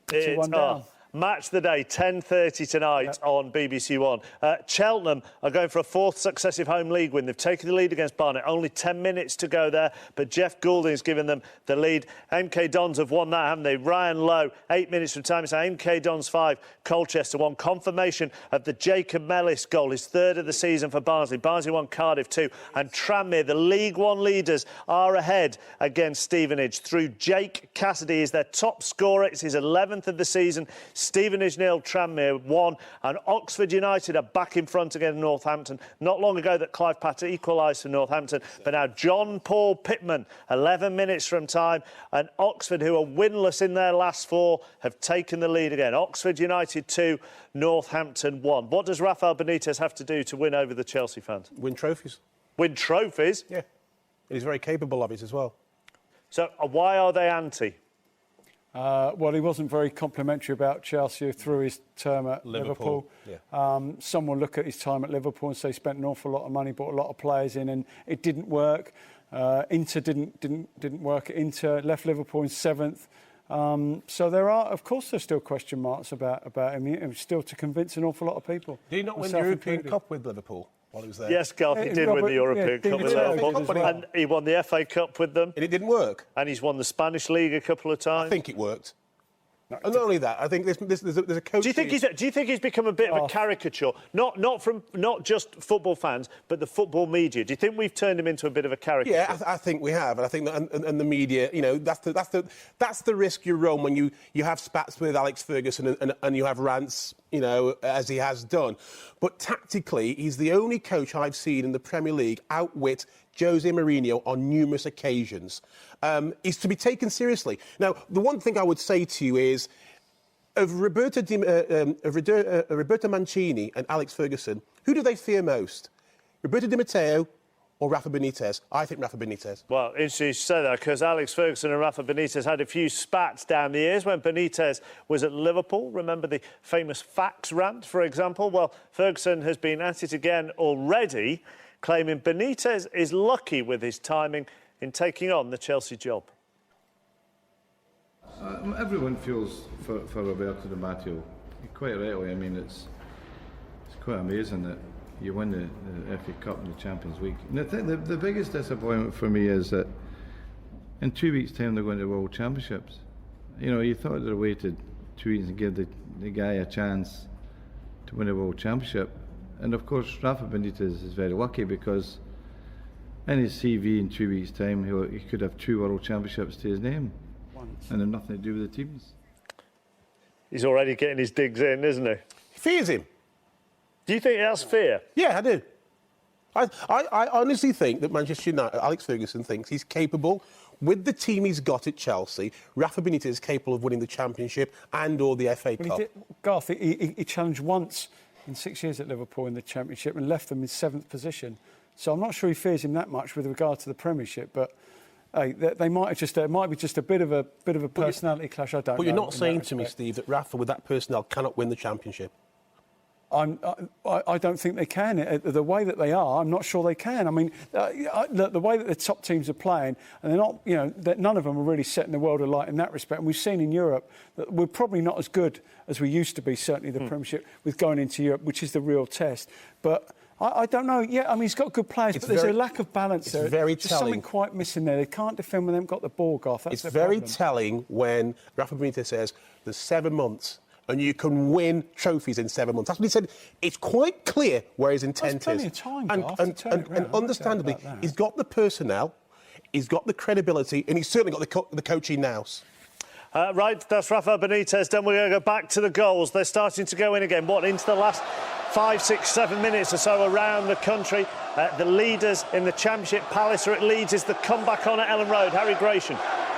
to 1 down. Match the day, 10:30 tonight on BBC One. Cheltenham are going for a 4th successive home league win. They've taken the lead against Barnet. Only 10 minutes to go there, but Jeff Goulding's given them the lead. MK Dons have won that, haven't they? Ryan Lowe, 8 minutes from time. It's MK Dons 5, Colchester 1. Confirmation of the Jacob Mellis goal, his 3rd of the season for Barnsley. Barnsley 1, Cardiff 2. And Tranmere, the League One leaders, are ahead against Stevenage through Jake Cassidy is their top scorer. It's his 11th of the season. Stevenage 0, Tranmere 1, and Oxford United are back in front against Northampton. Not long ago that Clive Patter equalised for Northampton, but now John Paul Pittman, 11 minutes from time, and Oxford, who are winless in their last 4, have taken the lead again. Oxford United 2, Northampton 1. What does Rafael Benitez have to do to win over the Chelsea fans? Win trophies. Win trophies? Yeah. He's very capable of it as well. So why are they anti? Well, he wasn't very complimentary about Chelsea through his term at Liverpool. Yeah. Some will look at his time at Liverpool and say he spent an awful lot of money, brought a lot of players in, and it didn't work. Inter didn't work at Inter, left Liverpool in 7th. So there are, of course, there's still question marks about him. Still to convince an awful lot of people. Did he not win the European Cup with Liverpool? while he was there. Yes, Garth, he did win the European Cup with Liverpool, and he won the FA Cup with them. And it didn't work. And he's won the Spanish League a couple of times. I think it worked. And not only that, I think there's a coach. Do you think he's become a bit of a caricature? Not just football fans, but the football media. Do you think we've turned him into a bit of a caricature? Yeah, I think we have, and I think that, and the media, you know, that's the risk you run when you have spats with Alex Ferguson and you have rants, you know, as he has done. But tactically, he's the only coach I've seen in the Premier League outwit Jose Mourinho on numerous occasions. Is to be taken seriously. Now, the one thing I would say to you is, of Roberto Mancini and Alex Ferguson, who do they fear most? Roberto Di Matteo or Rafa Benitez? I think Rafa Benitez. Well, interesting you say that, because Alex Ferguson and Rafa Benitez had a few spats down the years when Benitez was at Liverpool. Remember the famous fax rant, for example? Well, Ferguson has been at it again already, claiming Benitez is lucky with his timing in taking on the Chelsea job. Everyone feels for Roberto Di Matteo, quite rightly. I mean, it's quite amazing that you win the FA Cup and the Champions League. And I think the biggest disappointment for me is that in 2 weeks' time they're going to the World Championships. You know, you thought they'd waited 2 weeks and give the guy a chance to win a World Championship. And of course, Rafa Benitez is very lucky because in his CV in 2 weeks' time, he could have 2 World Championships to his name. And have nothing to do with the teams. He's already getting his digs in, isn't he? Fears him. Do you think that's fear? Yeah, I do. I honestly think that Manchester United, Alex Ferguson thinks he's capable, with the team he's got at Chelsea, Rafa Benitez is capable of winning the Championship and or the FA Cup. Garth, he challenged once in 6 years at Liverpool in the Championship and left them in 7th position. So I'm not sure he fears him that much with regard to the Premiership, but hey, they might have just might be just a bit of a personality clash. I don't know. But you're not saying to me, Steve, that Rafa, with that personnel, cannot win the Championship. I don't think they can. The way that they are, I'm not sure they can. I mean, the way that the top teams are playing, and they're not, you know, none of them are really setting the world alight in that respect. And we've seen in Europe that we're probably not as good as we used to be, certainly the Premiership, with going into Europe, which is the real test. But I don't know. Yeah, I mean, he's got good players, but there's a lack of balance there. Very There's telling. something quite missing there. They can't defend when they haven't got the ball, Garth. That's It's very telling when Rafa Benitez says there's 7 months and you can win trophies in 7 months. That's what he said. It's quite clear where his intent is. Plenty of time, Garth, and understandably, he's got the personnel, he's got the credibility, and he's certainly got the coaching nous. Right, that's Rafa Benitez done. We're going to go back to the goals. They're starting to go in again. Into the last 5, 6, 7 minutes or so around the country. The leaders in the Championship, Palace are at Leeds. Is the comeback on at Ellen Road? Harry Gratian.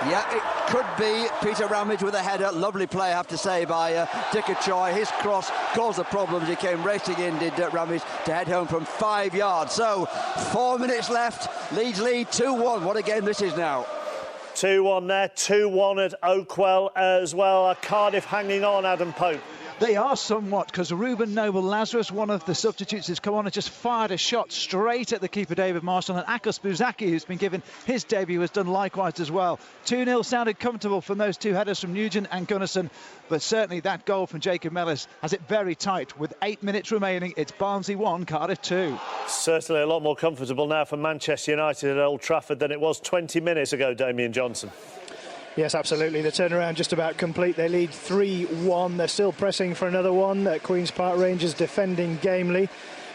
Yeah, it could be. Peter Ramage with a header. Lovely play, I have to say, by Dicker Choi. His cross caused the problems. He came racing in, did Ramage, to head home from 5 yards. So, 4 minutes left. Leeds lead 2-1. What a game this is now. 2-1 there, 2-1 at Oakwell as well. Cardiff hanging on, Adam Pope. They are somewhat, because Ruben Noble-Lazarus, one of the substitutes, has come on and just fired a shot straight at the keeper David Marshall, and Akos Buzaki, who's been given his debut, has done likewise as well. 2-0 sounded comfortable from those 2 headers from Nugent and Gunnarsson, but certainly that goal from Jacob Mellis has it very tight. With 8 minutes remaining, it's Barnsley 1, Cardiff 2. Certainly a lot more comfortable now for Manchester United at Old Trafford than it was 20 minutes ago, Damien Johnson. Yes, absolutely. The turnaround just about complete. They lead 3-1. They're still pressing for another one. Queen's Park Rangers defending gamely.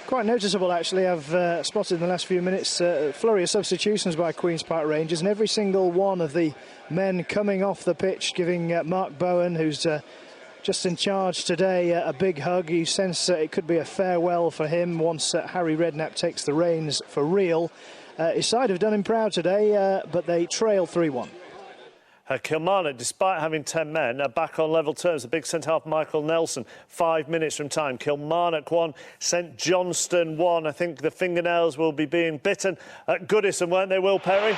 Quite noticeable, actually. I've spotted in the last few minutes a flurry of substitutions by Queen's Park Rangers, and every single one of the men coming off the pitch, giving Mark Bowen, who's just in charge today, a big hug. You sense it could be a farewell for him once Harry Redknapp takes the reins for real. His side have done him proud today, but they trail 3-1. Kilmarnock, despite having 10 men, are back on level terms. The big centre-half Michael Nelson, 5 minutes from time. Kilmarnock 1, St Johnstone 1. I think the fingernails will be being bitten at Goodison, won't they, Will Perry?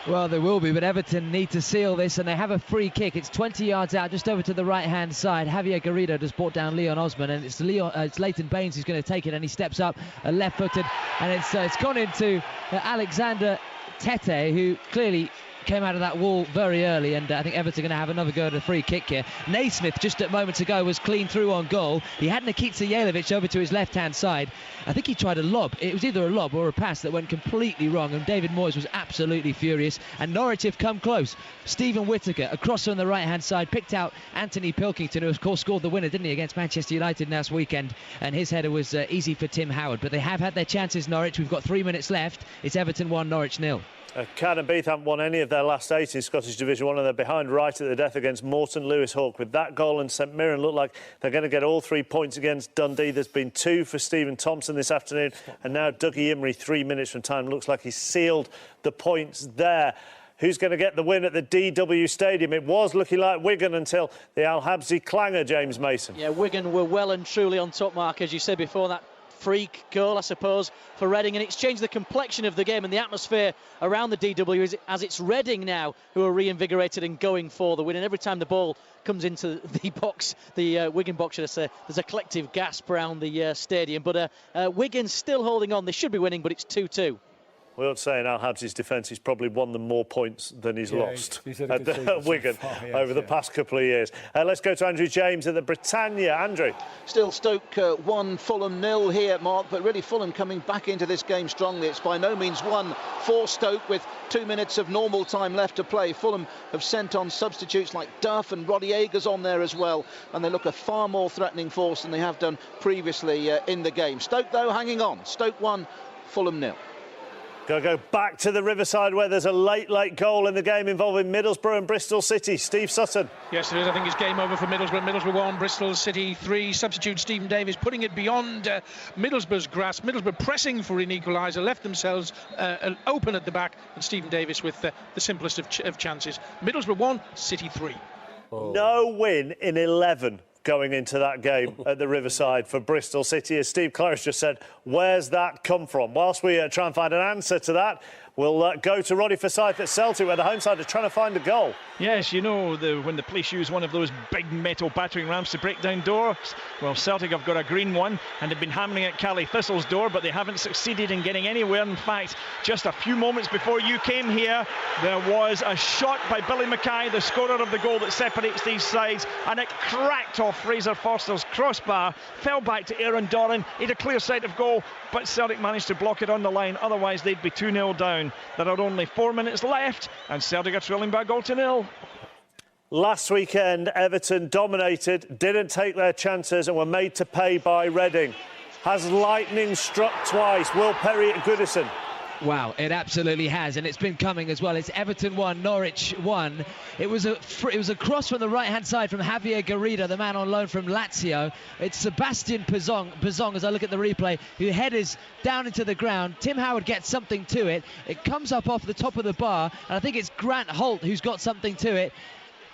Well, they will be, but Everton need to seal this, and they have a free kick. It's 20 yards out, just over to the right-hand side. Javier Garrido just brought down Leon Osman, and it's Leighton Baines who's going to take it, and he steps up, left-footed, and it's gone into Alexander Tete, who clearly came out of that wall very early, and I think Everton are going to have another go at a free kick here. Naismith, just a moment ago, was clean through on goal. He had Nikita Jelavic over to his left-hand side. I think he tried a lob. It was either a lob or a pass that went completely wrong, and David Moyes was absolutely furious. And Norwich have come close. Stephen Whittaker, a crosser on the right-hand side, picked out Anthony Pilkington, who of course scored the winner, didn't he, against Manchester United last weekend, and his header was easy for Tim Howard. But they have had their chances, Norwich. We've got 3 minutes left. It's Everton 1, Norwich 0. Cardiff Beath haven't won any of their last 8 in Scottish Division 1, and they're behind right at the death against Morton Lewis Hawk. With that goal, and St Mirren look like they're going to get all 3 points against Dundee. There's been 2 for Stephen Thompson this afternoon, and now Dougie Imrie, 3 minutes from time. Looks like he's sealed the points there. Who's going to get the win at the DW Stadium? It was looking like Wigan until the Al Habsi clanger, James Mason. Yeah, Wigan were well and truly on top, Mark, as you said before. That freak goal, I suppose, for Reading, and it's changed the complexion of the game and the atmosphere around the DW as it's Reading now who are reinvigorated and going for the win. And every time the ball comes into the box, the Wigan box, should I say, there's a collective gasp around the stadium. But Wigan still holding on. They should be winning, but it's 2-2. We ought to say in Al Habsi's defence, he's probably won them more points than he's lost at Wigan over the past couple of years. Let's go to Andrew James at the Britannia. Andrew. Still Stoke 1, Fulham 0 here, Mark, but really Fulham coming back into this game strongly. It's by no means won for Stoke with 2 minutes of normal time left to play. Fulham have sent on substitutes like Duff and Roddy Agers on there as well, and they look a far more threatening force than they have done previously in the game. Stoke, though, hanging on. Stoke 1, Fulham 0. Got to go back to the Riverside where there's a late goal in the game involving Middlesbrough and Bristol City. Steve Sutton. Yes, there is. I think it's game over for Middlesbrough. Middlesbrough 1, Bristol City 3. Substitute Stephen Davis putting it beyond Middlesbrough's grasp. Middlesbrough pressing for an equaliser, left themselves open at the back, and Stephen Davis with the simplest of chances. Middlesbrough 1, City 3. No win in 11 going into that game at the Riverside for Bristol City. As Steve Claridge just said, where's that come from? Whilst we try and find an answer to that, we'll go to Roddy Forsyth at Celtic, where the home side are trying to find a goal. Yes, you know, when the police use one of those big metal battering rams to break down doors, well, Celtic have got a green one and have been hammering at Cally Thistle's door, but they haven't succeeded in getting anywhere. In fact, just a few moments before you came here, there was a shot by Billy Mackay, the scorer of the goal that separates these sides, and it cracked off Fraser Forster's crossbar, fell back to Aaron Doran. He had a clear sight of goal, but Celtic managed to block it on the line. Otherwise, they'd be 2-0 down. There are only 4 minutes left, and Celtic are trailing by 1-0. Last weekend, Everton dominated, didn't take their chances, and were made to pay by Reading. Has lightning struck twice? Will Perry at Goodison? Wow, it absolutely has, and it's been coming as well. It's Everton 1, Norwich 1. It was a cross from the right-hand side from Javier Garrido, the man on loan from Lazio. It's Sebastian Pazong, as I look at the replay, who headers down into the ground. Tim Howard gets something to it. It comes up off the top of the bar, and I think it's Grant Holt who's got something to it.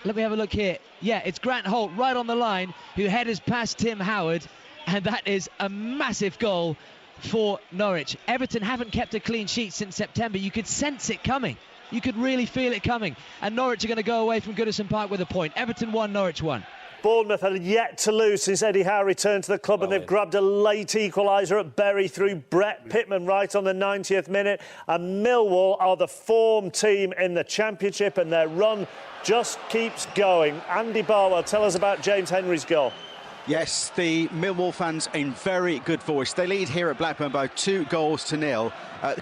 Let me have a look here. Yeah, it's Grant Holt right on the line who headers past Tim Howard, and that is a massive goal for Norwich. Everton haven't kept a clean sheet since September. You could sense it coming. You could really feel it coming. And Norwich are going to go away from Goodison Park with a point. Everton 1, Norwich 1. Bournemouth had yet to lose since Eddie Howe returned to the club, and they've grabbed a late equaliser at Bury through Brett Pittman right on the 90th minute. And Millwall are the form team in the Championship, and their run just keeps going. Andy Barwell, tell us about James Henry's goal. Yes, the Millwall fans in very good voice. They lead here at Blackburn by 2-0.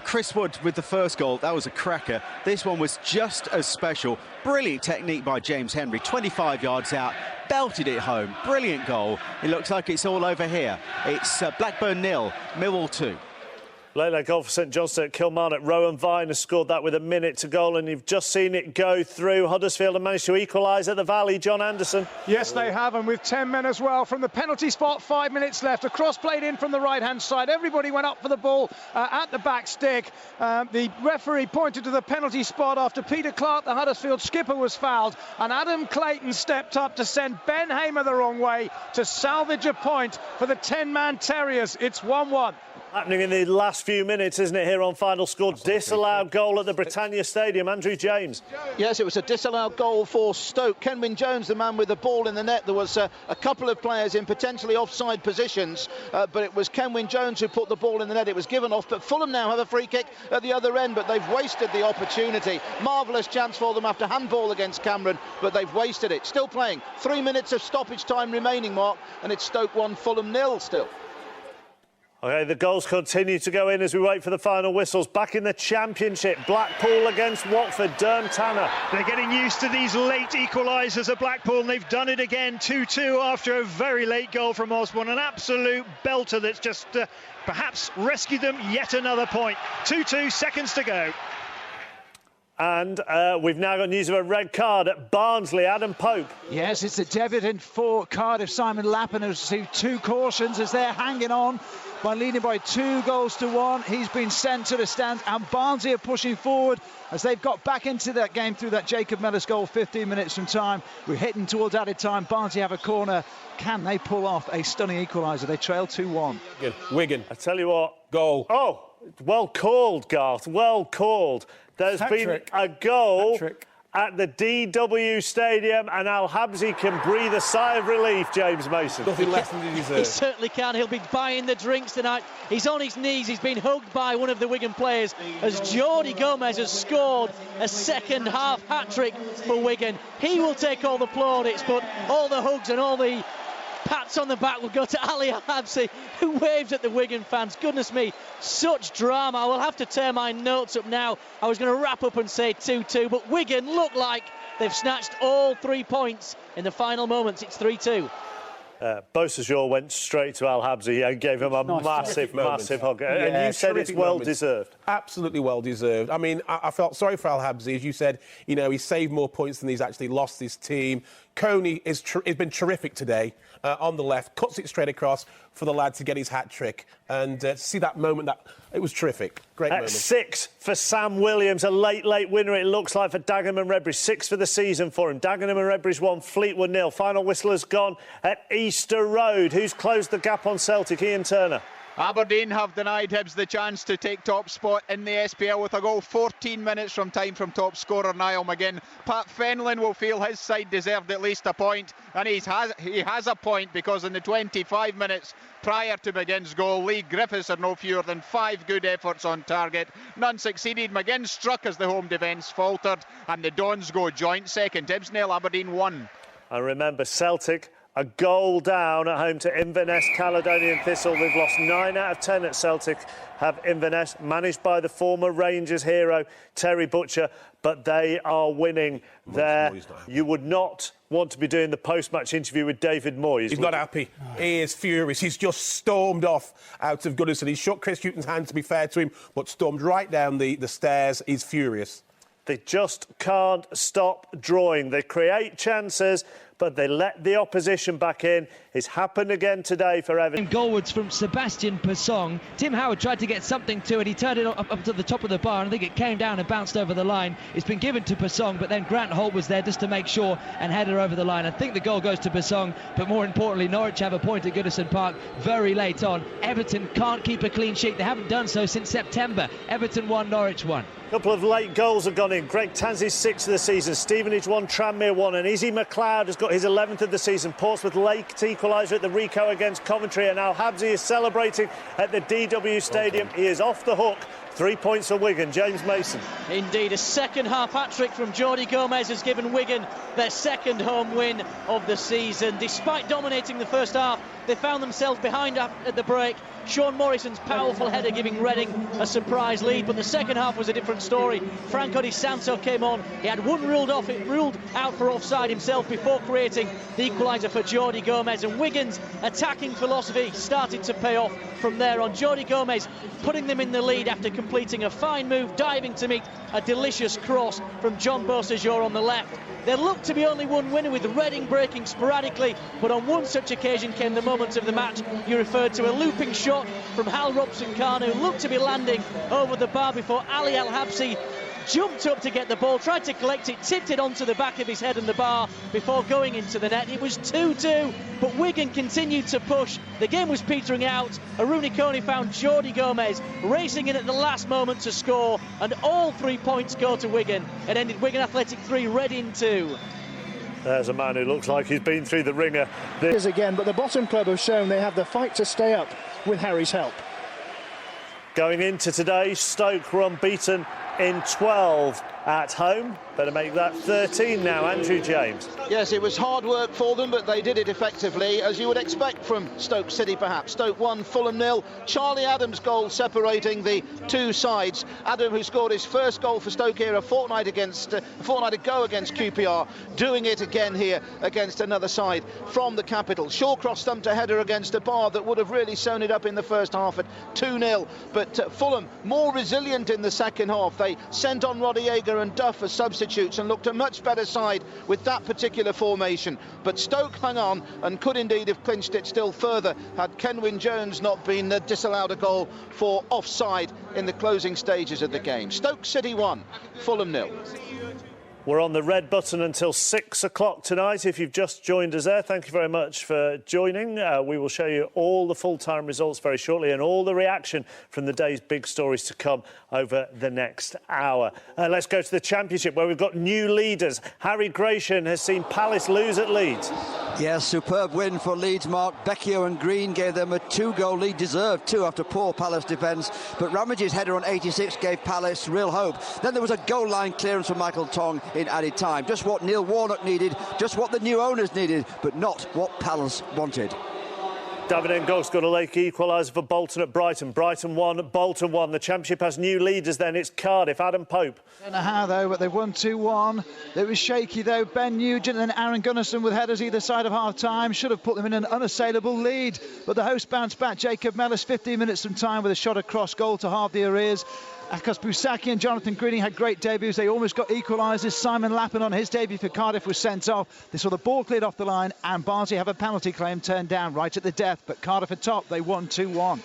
Chris Wood with the first goal, that was a cracker. This one was just as special. Brilliant technique by James Henry, 25 yards out, belted it home. Brilliant goal. It looks like it's all over here. It's Blackburn 0, Millwall 2. Late goal for St Johnstone at Kilmarnock. Rowan Vine has scored that with a minute to go, and you've just seen it go through. Huddersfield have managed to equalise at the Valley. John Anderson. Yes, they have, and with 10 men as well from the penalty spot. 5 minutes left. A cross played in from the right-hand side. Everybody went up for the ball at the back stick. The referee pointed to the penalty spot after Peter Clark, the Huddersfield skipper, was fouled, and Adam Clayton stepped up to send Ben Hamer the wrong way to salvage a point for the 10-man Terriers. It's 1-1. Happening in the last few minutes, isn't it, here on Final Score? Disallowed goal at the Britannia Stadium. Andrew James. Yes, it was a disallowed goal for Stoke. Kenwyne Jones, the man with the ball in the net. There was a couple of players in potentially offside positions, but it was Kenwyne Jones who put the ball in the net. It was given off, but Fulham now have a free kick at the other end, but they've wasted the opportunity. Marvellous chance for them after handball against Cameron, but they've wasted it. Still playing. 3 minutes of stoppage time remaining, Mark, and it's Stoke 1, Fulham 0 still. OK, the goals continue to go in as we wait for the final whistles. Back in the Championship, Blackpool against Watford. Derm Tanner. They're getting used to these late equalisers at Blackpool, and they've done it again. 2-2 after a very late goal from Osborne. An absolute belter that's just perhaps rescued them yet another point. 2-2, seconds to go. And we've now got news of a red card at Barnsley. Adam Pope. Yes, it's a debut for Cardiff. Simon Lappin has received 2 cautions as they're hanging on by leading by 2-1. He's been sent to the stands, and Barnsley are pushing forward as they've got back into that game through that Jacob Mellis goal 15 minutes from time. We're heading towards added time. Barnsley have a corner. Can they pull off a stunning equaliser? They trail 2-1. Wigan. I tell you what. Goal. Oh, well called, Garth. Well called. There's been a goal at the DW Stadium, and Al Habsi can breathe a sigh of relief, James Mason. Nothing less than he deserves. He certainly can. He'll be buying the drinks tonight. He's on his knees. He's been hugged by one of the Wigan players as Jordi Gomez has scored a second-half hat-trick for Wigan. He will take all the plaudits, but all the hugs and all the pats on the back will go to Ali Al-Habsi, who waves at the Wigan fans. Goodness me, such drama. I will have to tear my notes up now. I was going to wrap up and say 2-2, but Wigan look like they've snatched all 3 points in the final moments. It's 3-2. Beausejour went straight to Al Habsi and gave him a massive hug. Yeah, and you said it's well deserved. Absolutely well deserved. I mean, I felt sorry for Al Habsi. As you said, you know, he saved more points than he's actually lost his team. Coney has been terrific today on the left, cuts it straight across for the lad to get his hat-trick. And to see that moment, it was terrific. Great moment. 6 for Sam Williams, a late winner, it looks like, for Dagenham and Redbridge. 6 for the season for him. Dagenham and Redbridge 1, Fleetwood 0. Final whistle has gone at Easter Road. Who's closed the gap on Celtic? Ian Turner. Aberdeen have denied Hibs the chance to take top spot in the SPL with a goal 14 minutes from time from top scorer Niall McGinn. Pat Fenlon will feel his side deserved at least a point, and he has a point because in the 25 minutes prior to McGinn's goal, Lee Griffiths had no fewer than 5 good efforts on target. None succeeded. McGinn struck as the home defence faltered, and the Dons go joint second. Hibs 0, Aberdeen 1. And remember, Celtic a goal down at home to Inverness Caledonian Thistle. They've lost 9 out of 10 at Celtic, have Inverness, managed by the former Rangers hero Terry Butcher, but they are winning there. You would not want to be doing the post-match interview with David Moyes. He's not happy. He is furious. He's just stormed off out of Goodison. He shook Chris Hughton's hand, to be fair to him, but stormed right down the stairs. He's furious. They just can't stop drawing. They create chances, but they let the opposition back in. It's happened again today for Everton. Goalwards from Sebastian Persong. Tim Howard tried to get something to it. He turned it up to the top of the bar, and I think it came down and bounced over the line. It's been given to Persong, but then Grant Holt was there just to make sure and head her over the line. I think the goal goes to Persong, but more importantly, Norwich have a point at Goodison Park very late on. Everton can't keep a clean sheet. They haven't done so since September. Everton 1, Norwich 1. A couple of late goals have gone in. Greg Tansey's 6th of the season, Stevenage 1, Tranmere 1, and Izzy McLeod has got his 11th of the season. Portsmouth late equaliser at the Ricoh against Coventry, and Al Habsi is celebrating at the DW Stadium. He is off the hook. 3 points for Wigan. James Mason. Indeed, a second-half hat-trick from Jordi Gomez has given Wigan their second home win of the season. Despite dominating the first half, they found themselves behind at the break. Sean Morrison's powerful header giving Reading a surprise lead, but the second half was a different story. Franco Di Santo came on. He had one ruled out for offside himself before creating the equaliser for Jordi Gomez, and Wigan's attacking philosophy started to pay off from there on. Jordi Gomez putting them in the lead after completing a fine move, diving to meet a delicious cross from John Beausejour on the left. There looked to be only one winner, with Reading breaking sporadically, but on one such occasion came the moment of the match. You referred to a looping shot from Hal Robson-Khan, who looked to be landing over the bar before Ali Al-Habsi jumped up to get the ball, tried to collect it, tipped it onto the back of his head and the bar before going into the net. It was 2-2, but Wigan continued to push. The game was petering out. Aruni Kone found Jordi Gomez racing in at the last moment to score, and all 3 points go to Wigan. It ended Wigan Athletic 3, Reading 2. There's a man who looks like he's been through the ringer. Again, but the bottom club have shown they have the fight to stay up with Harry's help. Going into today, Stoke were unbeaten in 12 at home. Better make that 13 now, Andrew James. Yes, it was hard work for them, but they did it effectively, as you would expect from Stoke City perhaps. Stoke 1, Fulham 0. Charlie Adams' goal separating the two sides. Adam, who scored his first goal for Stoke here a fortnight ago against QPR, doing it again here against another side from the capital. Shawcross thumped a header against a bar that would have really sewn it up in the first half at 2-0, but Fulham more resilient in the second half. They sent on Rodieger and Duff as substitutes and looked a much better side with that particular formation, but Stoke hung on and could indeed have clinched it still further had Kenwyne Jones not been disallowed a goal for offside in the closing stages of the game. Stoke City 1, Fulham 0. We're on the red button until 6 o'clock tonight. If you've just joined us there, thank you very much for joining. We will show you all the full-time results very shortly and all the reaction from the day's big stories to come over the next hour. Let's go to the Championship, where we've got new leaders. Harry Gratian has seen Palace lose at Leeds. Yes, superb win for Leeds, Mark. Becchio and Green gave them a 2-goal lead, deserved two after poor Palace defence, but Ramage's header on 86 gave Palace real hope. Then there was a goal line clearance from Michael Tong in added time. Just what Neil Warnock needed, just what the new owners needed, but not what Palace wanted. David Ngog's got a late equaliser for Bolton at Brighton. Brighton 1, Bolton 1. The Championship has new leaders then. It's Cardiff. Adam Pope. Don't know how, though, but they won 2-1. It was shaky, though. Ben Nugent and Aaron Gunnarsson with headers either side of half-time should have put them in an unassailable lead. But the hosts bounced back. Jacob Mellis, 15 minutes from time with a shot across goal to halve the arrears. Akas Bousaki and Jonathan Greening had great debuts. They almost got equalisers. Simon Lappin on his debut for Cardiff was sent off. They saw the ball cleared off the line, and Barnsley have a penalty claim turned down right at the death. But Cardiff are top. They won 2-1.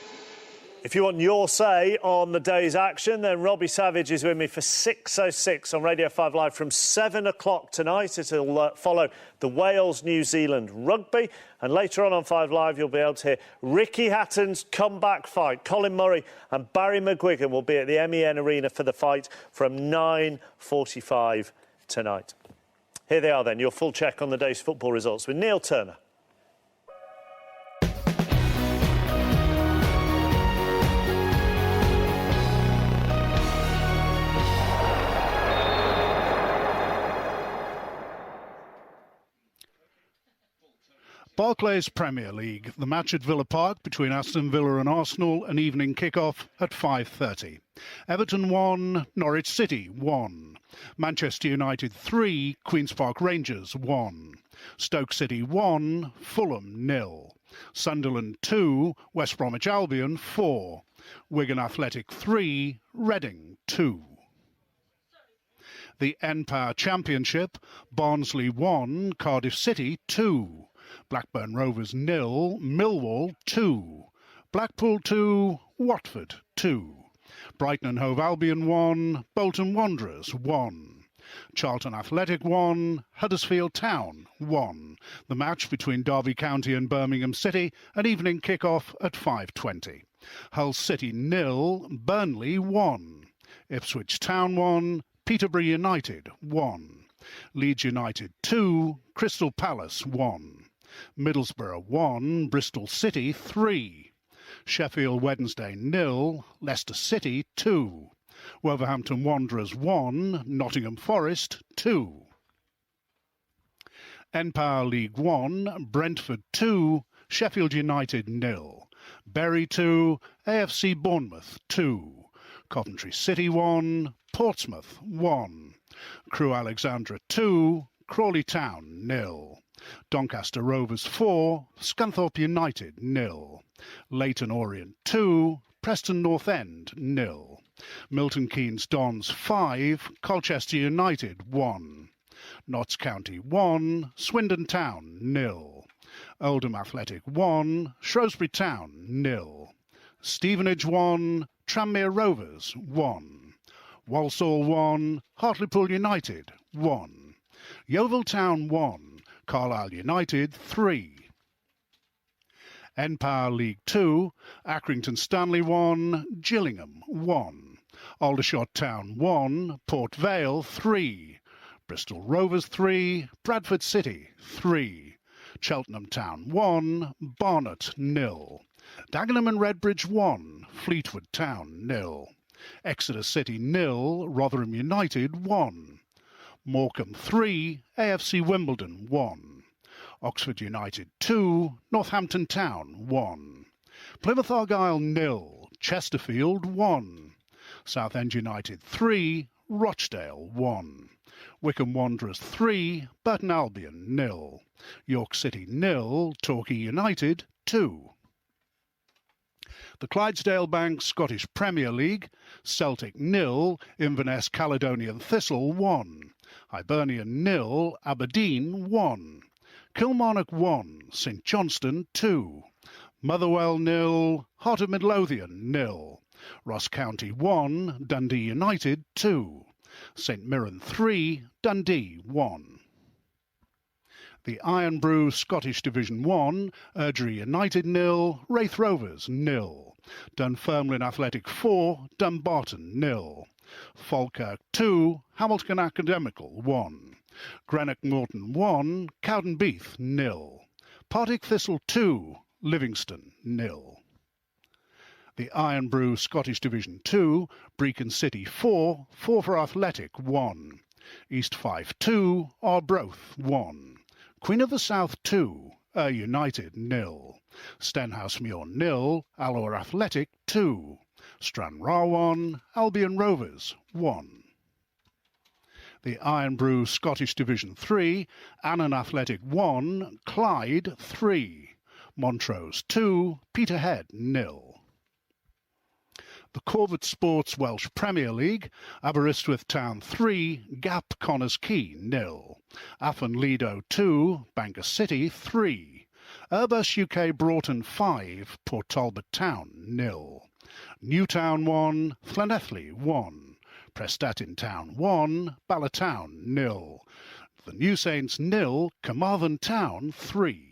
If you want your say on the day's action, then Robbie Savage is with me for 6:06 on Radio 5 Live from 7 o'clock tonight. It'll follow the Wales-New Zealand rugby. And later on 5 Live, you'll be able to hear Ricky Hatton's comeback fight. Colin Murray and Barry McGuigan will be at the MEN Arena for the fight from 9:45 tonight. Here they are then, your full check on the day's football results with Neil Turner. Barclays Premier League, the match at Villa Park between Aston Villa and Arsenal, an evening kick-off at 5:30. Everton 1, Norwich City 1. Manchester United 3, Queen's Park Rangers 1. Stoke City 1, Fulham 0. Sunderland 2, West Bromwich Albion 4. Wigan Athletic 3, Reading 2. The N-Power Championship, Barnsley 1, Cardiff City 2. Blackburn Rovers 0, Millwall 2. Blackpool 2, Watford 2. Brighton and Hove Albion 1, Bolton Wanderers 1. Charlton Athletic 1, Huddersfield Town 1. The match between Derby County and Birmingham City, an evening kick-off at 5:20. Hull City 0, Burnley 1. Ipswich Town 1, Peterborough United 1. Leeds United 2, Crystal Palace 1. Middlesbrough 1, Bristol City 3. Sheffield Wednesday 0, Leicester City 2. Wolverhampton Wanderers 1, Nottingham Forest 2. N-Power League 1, Brentford 2, Sheffield United 0. Bury 2, AFC Bournemouth 2. Coventry City 1, Portsmouth 1. Crewe Alexandra 2, Crawley Town 0. Doncaster Rovers 4, Scunthorpe United 0. Leyton Orient 2, Preston North End 0. Milton Keynes Dons 5, Colchester United 1. Notts County 1, Swindon Town 0. Oldham Athletic 1, Shrewsbury Town 0. Stevenage 1, Tranmere Rovers 1. Walsall 1, Hartlepool United 1. Yeovil Town 1, Carlisle United 3. N-Power League 2, Accrington Stanley 1, Gillingham 1. Aldershot Town 1, Port Vale 3. Bristol Rovers 3, Bradford City 3. Cheltenham Town 1, Barnet 0. Dagenham and Redbridge 1, Fleetwood Town 0. Exeter City 0, Rotherham United 1. Morecambe 3, AFC Wimbledon 1. Oxford United 2, Northampton Town 1. Plymouth Argyle 0, Chesterfield 1. Southend United 3, Rochdale 1. Wycombe Wanderers 3, Burton Albion 0. York City 0, Torquay United 2. The Clydesdale Bank Scottish Premier League, Celtic 0, Inverness Caledonian Thistle 1. Hibernian 0, Aberdeen 1. Kilmarnock 1, St Johnstone 2. Motherwell 0, Heart of Midlothian 0. Ross County 1, Dundee United 2. St Mirren 3, Dundee 1. The Iron Brew Scottish Division 1, Erdrey United 0, Wraith Rovers 0. Dunfermline Athletic 4, Dumbarton 0. Falkirk 2, Hamilton Academical 1. Greenock Morton 1, Cowdenbeath 0. Partick Thistle 2, Livingston 0. The Iron Brew Scottish Division 2, Brecon City 4, Forfar Athletic 1. East Fife 2, Arbroath 1. Queen of the South 2, Ayr United 0. Stenhousemuir 0, Alloa Athletic 2. Stranraer 1, Albion Rovers 1. The Iron Brew Scottish Division 3, Annan Athletic 1, Clyde 3. Montrose 2, Peterhead 0. The Corvet Sports Welsh Premier League, Aberystwyth Town 3, Gap Connors Quay 0. Afon Lido 2, Bangor City 3. Airbus UK Broughton 5, Port Talbot Town 0. Newtown 1, Llanelli 1. Prestatyn Town 1, Ballatown 0. The New Saints 0, Carmarthen Town 3.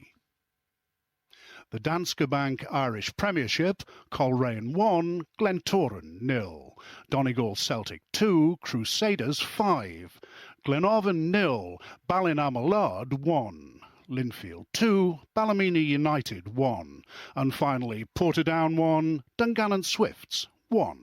The Danske Bank Irish Premiership, Coleraine 1, Glentoran 0. Donegal Celtic 2, Crusaders 5. Glenavon 0, Ballinamallard 1. Linfield 2, Ballymena United 1. And finally Portadown 1, Dungannon Swifts 1.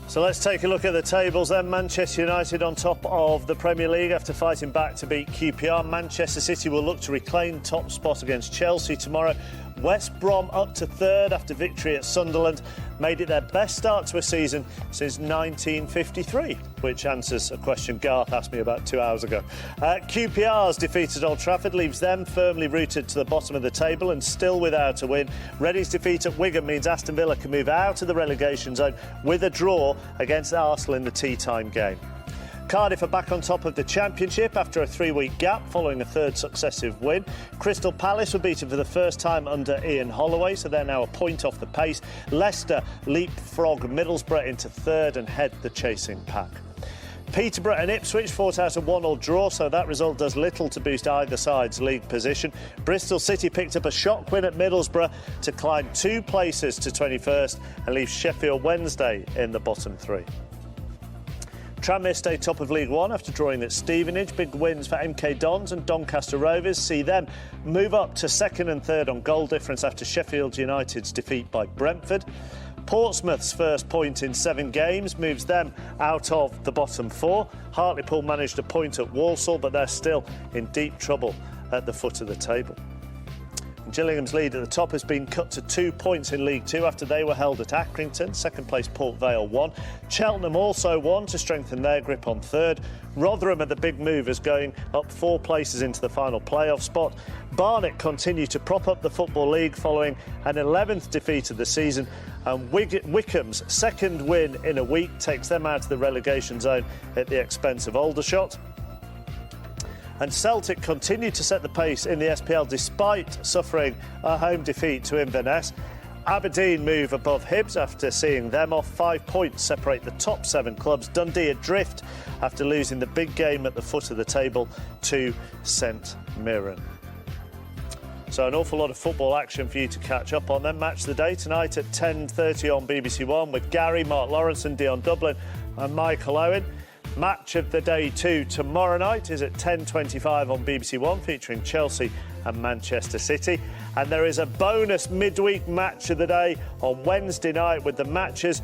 So let's take a look at the tables then. Manchester United on top of the Premier League after fighting back to beat QPR. Manchester City will look to reclaim top spot against Chelsea tomorrow. West Brom up to third after victory at Sunderland. Made it their best start to a season since 1953, which answers a question Garth asked me about 2 hours ago. QPR's defeat at Old Trafford leaves them firmly rooted to the bottom of the table and still without a win. Reading's defeat at Wigan means Aston Villa can move out of the relegation zone with a draw against Arsenal in the tea time game. Cardiff are back on top of the Championship after a 3-week gap following a third successive win. Crystal Palace were beaten for the first time under Ian Holloway, so they're now a point off the pace. Leicester leapfrog Middlesbrough into third and head the chasing pack. Peterborough and Ipswich fought out a 1-1 draw, so that result does little to boost either side's league position. Bristol City picked up a shock win at Middlesbrough to climb 2 places to 21st and leave Sheffield Wednesday in the bottom 3. Tranmere stay top of League One after drawing at Stevenage. Big wins for MK Dons and Doncaster Rovers see them move up to second and third on goal difference after Sheffield United's defeat by Brentford. Portsmouth's first point in 7 games moves them out of the bottom 4. Hartlepool managed a point at Walsall, but they're still in deep trouble at the foot of the table. Gillingham's lead at the top has been cut to 2 points in League 2 after they were held at Accrington. Second place Port Vale won. Cheltenham also won to strengthen their grip on third. Rotherham are the big movers, going up 4 places into the final playoff spot. Barnet continue to prop up the Football League following an 11th defeat of the season. And Wycombe's second win in a week takes them out of the relegation zone at the expense of Aldershot. And Celtic continued to set the pace in the SPL despite suffering a home defeat to Inverness. Aberdeen move above Hibs after seeing them off. 5 points separate the top 7 clubs. Dundee adrift after losing the big game at the foot of the table to St Mirren. So an awful lot of football action for you to catch up on. Then Match of the Day tonight at 10:30 on BBC One with Gary, Mark Lawrence and Dion Dublin and Michael Owen. Match of the Day 2 tomorrow night is at 10:25 on BBC One, featuring Chelsea and Manchester City. And there is a bonus midweek Match of the Day on Wednesday night with the matches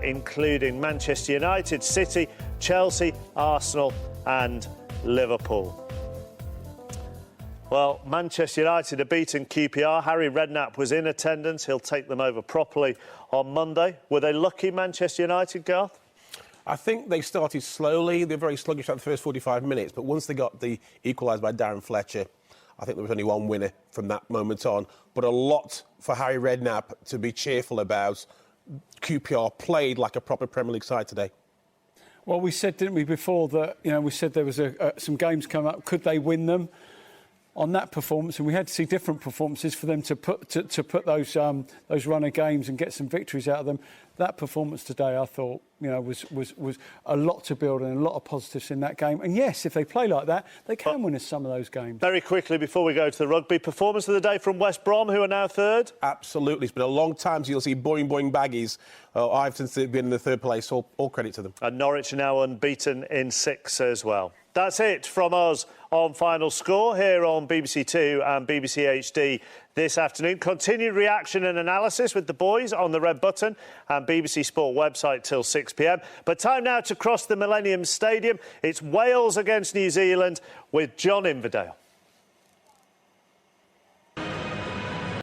including Manchester United, City, Chelsea, Arsenal and Liverpool. Well, Manchester United have beaten QPR. Harry Redknapp was in attendance. He'll take them over properly on Monday. Were they lucky, Manchester United, Garth? I think they started slowly. They're very sluggish at the first 45 minutes, but once they got the equalised by Darren Fletcher, I think there was only one winner from that moment on. But a lot for Harry Redknapp to be cheerful about. QPR played like a proper Premier League side today. Well, we said, didn't we, before that, we said there was some games coming up. Could they win them? On that performance, and we had to see different performances for them to put those run of games and get some victories out of them. That performance today, I thought, was a lot to build and a lot of positives in that game. And yes, if they play like that, they can win us some of those games. Very quickly before we go to the rugby, performance of the day from West Brom, who are now third. Absolutely, it's been a long time, so you'll see boing boing baggies. I've since been in the third place, so all credit to them. And Norwich are now unbeaten in 6 as well. That's it from us on Final Score here on BBC Two and BBC HD this afternoon. Continued reaction and analysis with the boys on the Red Button and BBC Sport website till 6 p.m. But time now to cross the Millennium Stadium. It's Wales against New Zealand with John Inverdale.